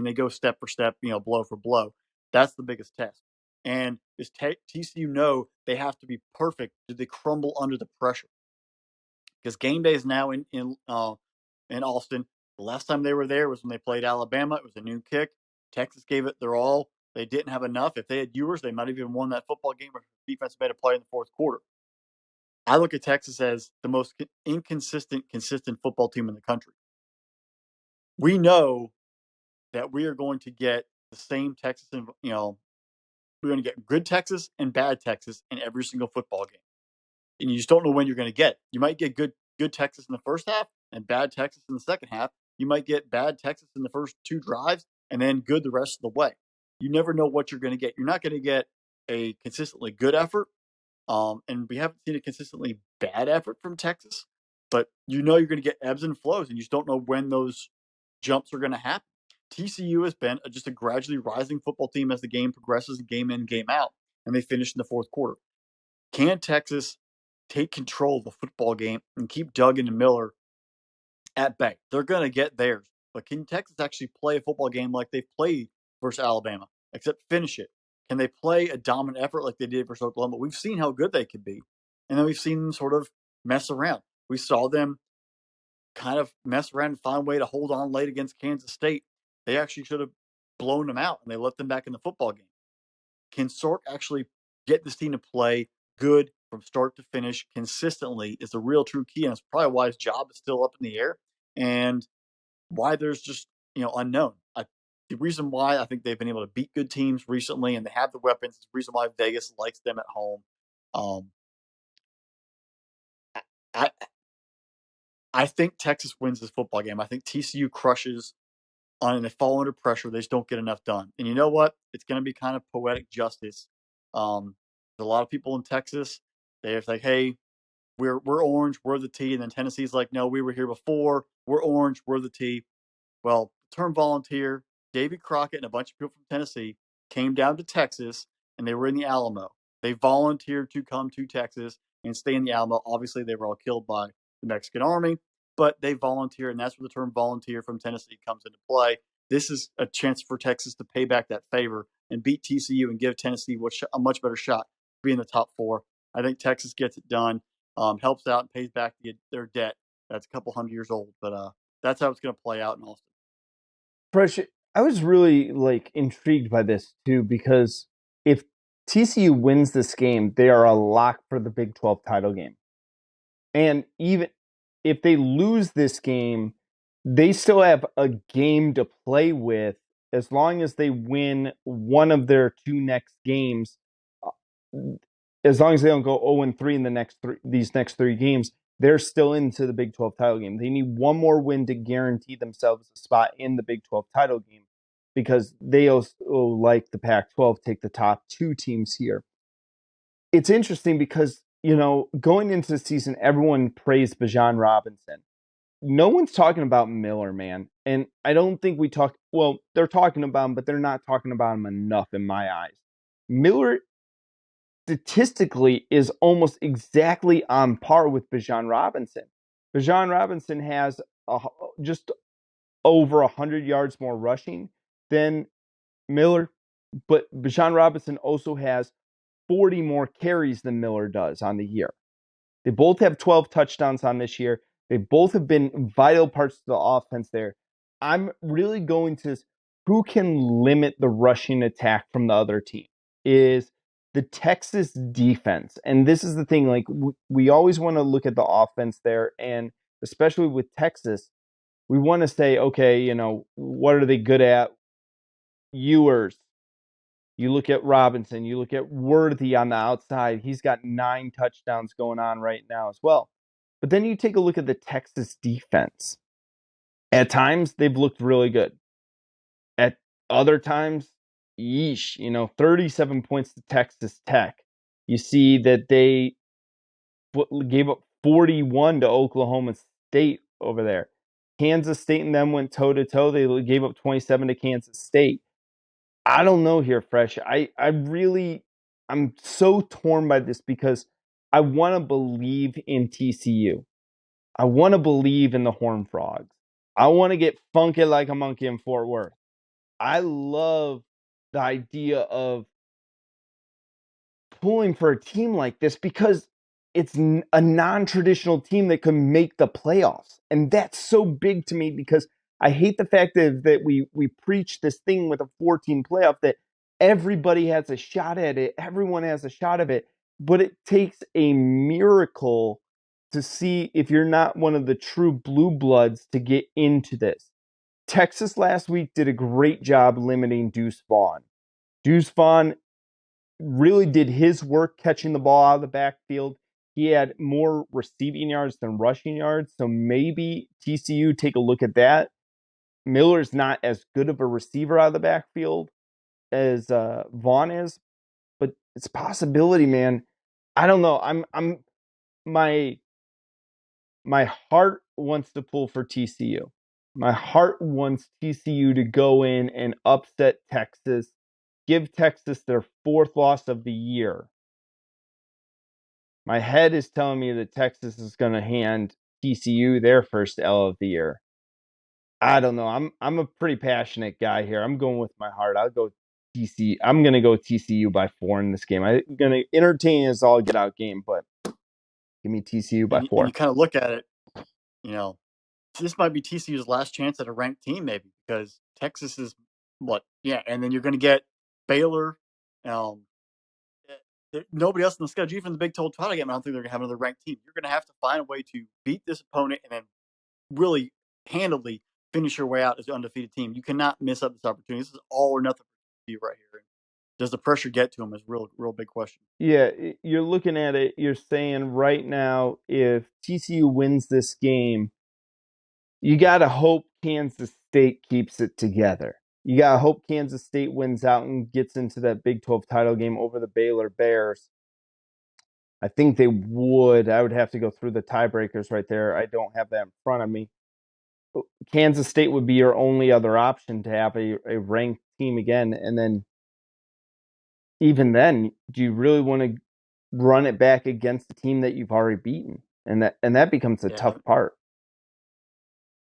they go step for step, blow for blow? That's the biggest test. And does TCU know they have to be perfect? Do they crumble under the pressure? Because game day is now in Austin. The last time they were there was when they played Alabama. It was a noon kick. Texas gave it their all. They didn't have enough. If they had Ewers, they might have even won that football game if the defense made a play in the fourth quarter. I look at Texas as the most consistent football team in the country. We know that we are going to get the same Texas, we're going to get good Texas and bad Texas in every single football game. And you just don't know when you're going to get it. You might get good Texas in the first half and bad Texas in the second half. You might get bad Texas in the first two drives and then good the rest of the way. You never know what you're going to get. You're not going to get a consistently good effort. And we haven't seen a consistently bad effort from Texas. But you're going to get ebbs and flows, and you just don't know when those jumps are going to happen. TCU has been just a gradually rising football team as the game progresses, game in, game out, and they finish in the fourth quarter. Can Texas take control of the football game and keep Duggan and Miller at bay? They're going to get theirs. But can Texas actually play a football game like they've played versus Alabama, except finish it? Can they play a dominant effort like they did versus Oklahoma? We've seen how good they could be. And then we've seen them sort of mess around. We saw them kind of mess around and find a way to hold on late against Kansas State. They actually should have blown them out, and they let them back in the football game. Can Sark actually get this team to play good from start to finish consistently is the real true key, and it's probably why his job is still up in the air and why there's just, unknown. The reason why I think they've been able to beat good teams recently and they have the weapons is the reason why Vegas likes them at home. I think Texas wins this football game. I think TCU crushes and they fall under pressure. They just don't get enough done. And you know what? It's going to be kind of poetic justice. There's a lot of people in Texas. They're like, hey, we're orange, we're the T. And then Tennessee's like, no, we were here before. We're orange, we're the T. Well, term volunteer, Davy Crockett and a bunch of people from Tennessee came down to Texas, and they were in the Alamo. They volunteered to come to Texas and stay in the Alamo. Obviously, they were all killed by the Mexican army, but they volunteer, and that's where the term volunteer from Tennessee comes into play. This is a chance for Texas to pay back that favor and beat TCU and give Tennessee a much better shot to be in the top four. I think Texas gets it done, helps out and pays back their debt. That's a couple hundred years old, but that's how it's going to play out in Austin. Fresh, I was really intrigued by this too, because if TCU wins this game, they are a lock for the Big 12 title game. And even if they lose this game, they still have a game to play with as long as they win one of their two next games. As long as they don't go 0-3 in these next three games, they're still into the Big 12 title game. They need one more win to guarantee themselves a spot in the Big 12 title game, because they also, like the Pac-12, take the top two teams here. It's interesting because, going into the season, everyone praised Bijan Robinson. No one's talking about Miller, man. And I don't think they're talking about him, but they're not talking about him enough in my eyes. Miller statistically is almost exactly on par with Bijan Robinson. Bijan Robinson has just over 100 yards more rushing than Miller. but Bijan Robinson also has 40 more carries than Miller does on the year. They both have 12 touchdowns on this year. They both have been vital parts of the offense there. I'm really going to who can limit the rushing attack from the other team is the Texas defense. And this is the thing, like we always want to look at the offense there, and especially with Texas, we want to say, okay, what are they good at? Ewers. You look at Robinson, you look at Worthy on the outside. He's got 9 touchdowns going on right now as well. But then you take a look at the Texas defense. At times, they've looked really good. At other times, 37 points to Texas Tech. You see that they gave up 41 to Oklahoma State over there. Kansas State and them went toe-to-toe. They gave up 27 to Kansas State. I don't know here, Fresh. I'm so torn by this because I want to believe in TCU. I want to believe in the Horned Frogs. I want to get funky like a monkey in Fort Worth. I love the idea of pulling for a team like this because it's a non-traditional team that can make the playoffs. And that's so big to me because I hate the fact that we preach this thing with a 14 playoff that everybody has a shot at it. Everyone has a shot of it. But it takes a miracle to see if you're not one of the true blue bloods to get into this. Texas last week did a great job limiting Deuce Vaughn. Deuce Vaughn really did his work catching the ball out of the backfield. He had more receiving yards than rushing yards. So maybe TCU take a look at that. Miller's not as good of a receiver out of the backfield as Vaughn is, but it's a possibility, man. I don't know. My heart wants to pull for TCU. My heart wants TCU to go in and upset Texas, give Texas their 4th loss of the year. My head is telling me that Texas is going to hand TCU their first L of the year. I don't know. I'm a pretty passionate guy here. I'm going with my heart. I'll go TCU. I'm going to go TCU by 4 in this game. I'm going to entertain this all get out game, but give me TCU by 4. And you kind of look at it, this might be TCU's last chance at a ranked team, maybe, because Texas is and then you're going to get Baylor. Nobody else in the schedule, even the Big 12 title game, I don't think they're going to have another ranked team. You're going to have to find a way to beat this opponent and then really handily finish your way out as an undefeated team. You cannot miss up this opportunity. This is all or nothing for you right here. Does the pressure get to them is real big question. Yeah, you're looking at it. You're saying right now, if TCU wins this game, you got to hope Kansas State keeps it together. You got to hope Kansas State wins out and gets into that Big 12 title game over the Baylor Bears. I think they would. I would have to go through the tiebreakers right there. I don't have that in front of me. Kansas State would be your only other option to have a ranked team again. And then, even then, do you really want to run it back against the team that you've already beaten? And that becomes a tough part.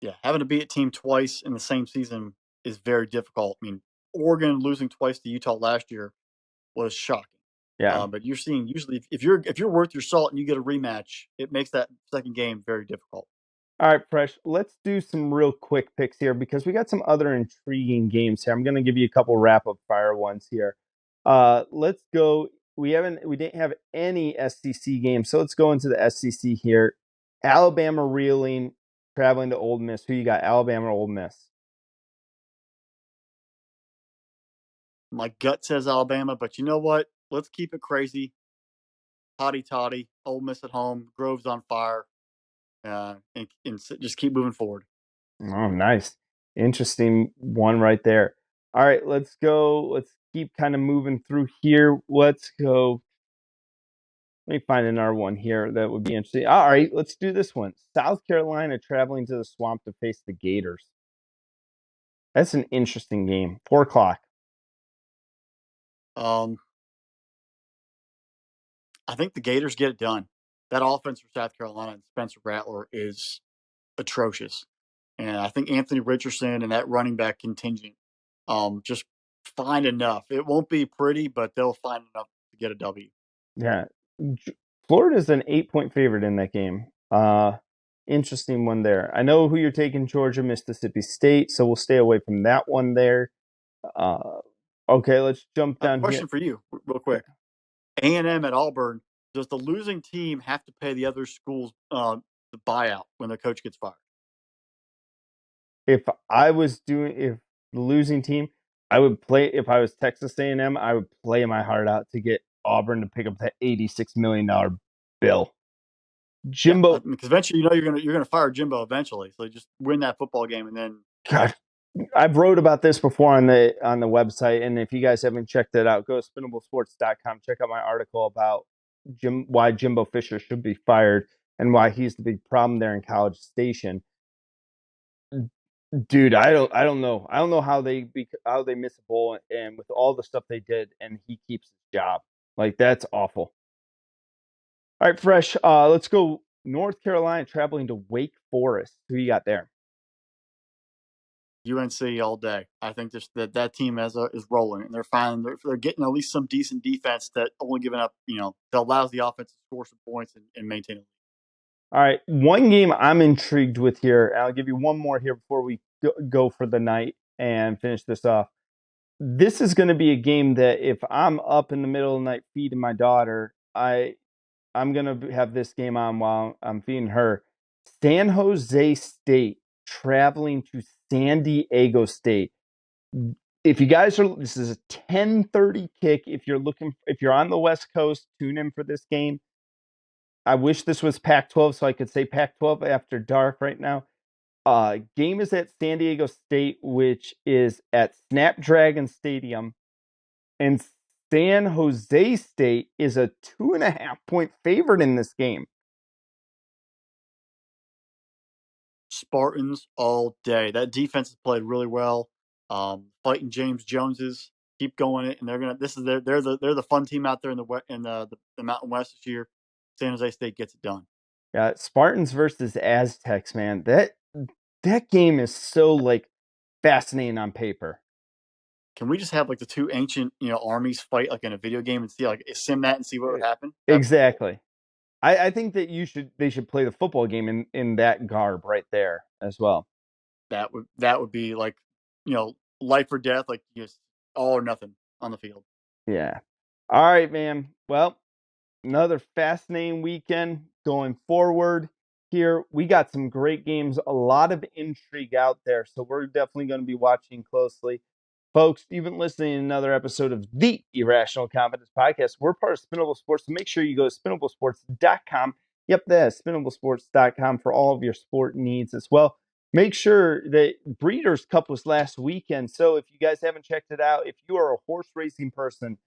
Yeah, having to beat a team twice in the same season is very difficult. I mean, Oregon losing twice to Utah last year was shocking. Yeah. But you're seeing usually if you're worth your salt and you get a rematch, it makes that second game very difficult. All right, Fresh. Let's do some real quick picks here because we got some other intriguing games here. I'm going to give you a couple rapid fire ones here. Let's go. We didn't have any SEC games, so let's go into the SEC here. Alabama reeling, traveling to Ole Miss. Who you got? Alabama or Ole Miss? My gut says Alabama, but you know what? Let's keep it crazy. Hotty toddy, Ole Miss at home, Grove's on fire, and just keep moving forward. Oh, nice. Interesting one right there. All right, let's go. Let's keep kind of moving through here. Let's go. Let me find another one here that would be interesting. All right, let's do this one. South Carolina traveling to the Swamp to face the Gators. That's an interesting game. 4:00. I think the Gators get it done. That offense for South Carolina and Spencer Rattler is atrocious. And I think Anthony Richardson and that running back contingent just find enough. It won't be pretty, but they'll find enough to get a W. Yeah. Florida's an 8-point favorite in that game. Interesting one there. I know who you're taking, Georgia, Mississippi State, so we'll stay away from that one there. Okay, let's jump A down here. question for you, real quick. A&M at Auburn, does the losing team have to pay the other schools the buyout when their coach gets fired? If the losing team, I would play. If I was Texas A&M, I would play my heart out to get Auburn to pick up that $86 million bill. Yeah, Jimbo, because eventually, you're gonna fire Jimbo eventually. So just win that football game, and then God, I've wrote about this before on the website, and if you guys haven't checked it out, go to spinnablesports.com. Check out my article about why Jimbo Fisher should be fired and why he's the big problem there in College Station. Dude, I don't know. I don't know how they miss a bowl and with all the stuff they did, and he keeps his job. Like that's awful. All right, Fresh. Let's go. North Carolina traveling to Wake Forest. Who you got there? UNC all day. I think that team is rolling, and they're getting at least some decent defense that only giving up, that allows the offense to score some points and maintain it. All right, one game I'm intrigued with here. I'll give you one more here before we go for the night and finish this off. This is going to be a game that if I'm up in the middle of the night feeding my daughter, I'm going to have this game on while I'm feeding her. San Jose State traveling to San Diego State. If you guys this is a 10:30 kick. If you're on the West Coast, tune in for this game. I wish this was Pac-12 so I could say Pac-12 after dark right now. Game is at San Diego State, which is at Snapdragon Stadium, and San Jose State is a 2.5-point favorite in this game. Spartans all day. That defense has played really well. Fighting James Joneses, keep going it, and they're gonna. This is they're the fun team out there in the Mountain West this year. San Jose State gets it done. Yeah, Spartans versus Aztecs, man. That game is so like fascinating on paper. Can we just have like the two ancient armies fight like in a video game and see like sim that and see what would happen? Exactly. I think that they should play the football game in that garb right there as well. That would be like life or death, like just all or nothing on the field. Yeah. All right, man. Well, another fascinating weekend going forward here. We got some great games, a lot of intrigue out there. So we're definitely going to be watching closely. Folks, you've been listening to another episode of the Irrational Confidence Podcast. We're part of Spinnable Sports, so make sure you go to spinnablesports.com. Yep, that's spinnablesports.com for all of your sport needs as well. Make sure that Breeders' Cup was last weekend. So if you guys haven't checked it out, if you are a horse racing person,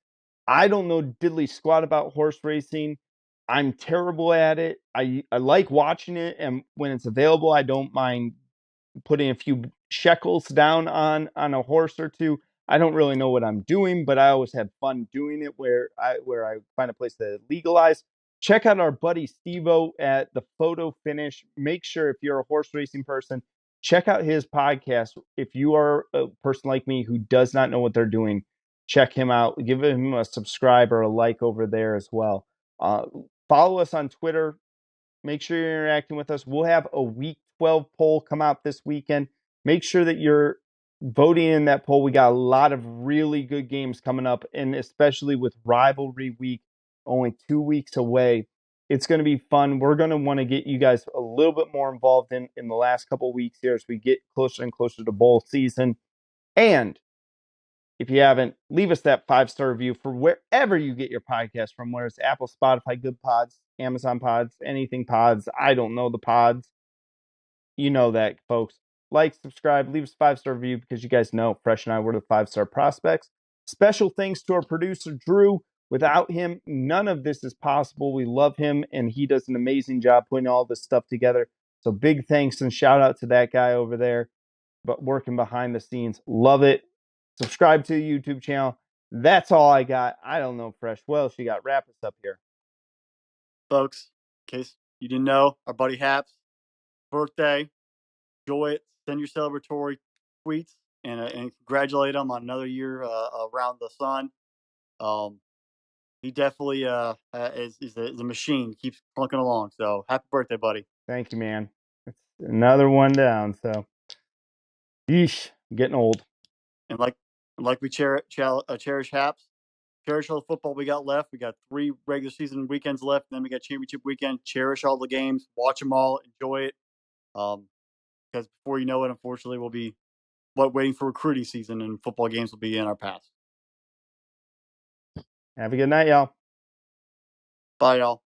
I don't know diddly squat about horse racing. I'm terrible at it. I like watching it, and when it's available, I don't mind putting a few shekels down on a horse or two. I don't really know what I'm doing, but I always have fun doing it where I find a place that is legalized. Check out our buddy Stevo at the Photo Finish. Make sure if you're a horse racing person, check out his podcast. If you are a person like me who does not know what they're doing, check him out. Give him a subscribe or a like over there as well. Follow us on Twitter. Make sure you're interacting with us. We'll have a week 12 poll come out this weekend. Make sure that you're voting in that poll. We got a lot of really good games coming up, and especially with rivalry week only 2 weeks away. It's going to be fun. We're going to want to get you guys a little bit more involved in the last couple of weeks here as we get closer and closer to bowl season. And if you haven't, leave us that 5-star review for wherever you get your podcast from, whether it's Apple, Spotify, Good Pods, Amazon Pods, anything pods. I don't know the pods. You know that, folks. Like, subscribe, leave us a 5-star review because you guys know Fresh and I were the 5-star prospects. Special thanks to our producer, Drew. Without him, none of this is possible. We love him, and he does an amazing job putting all this stuff together. So big thanks and shout out to that guy over there, but working behind the scenes. Love it. Subscribe to the YouTube channel. That's all I got. I don't know, Fresh. What else you got? Wrap us up here. Folks, in case you didn't know, our buddy Hap's birthday. Enjoy it. Send your celebratory tweets. and congratulate him on another year around the sun. He definitely is a machine. Keeps plunking along. So happy birthday, buddy. Thank you, man. It's another one down. So, yeesh, I'm getting old. And like we cherish Haps, cherish all the football we got left. We got 3 regular season weekends left, and then we got championship weekend. Cherish all the games, watch them all, enjoy it. Because before you know it, unfortunately, we'll be waiting for recruiting season, and football games will be in our past. Have a good night, y'all. Bye, y'all.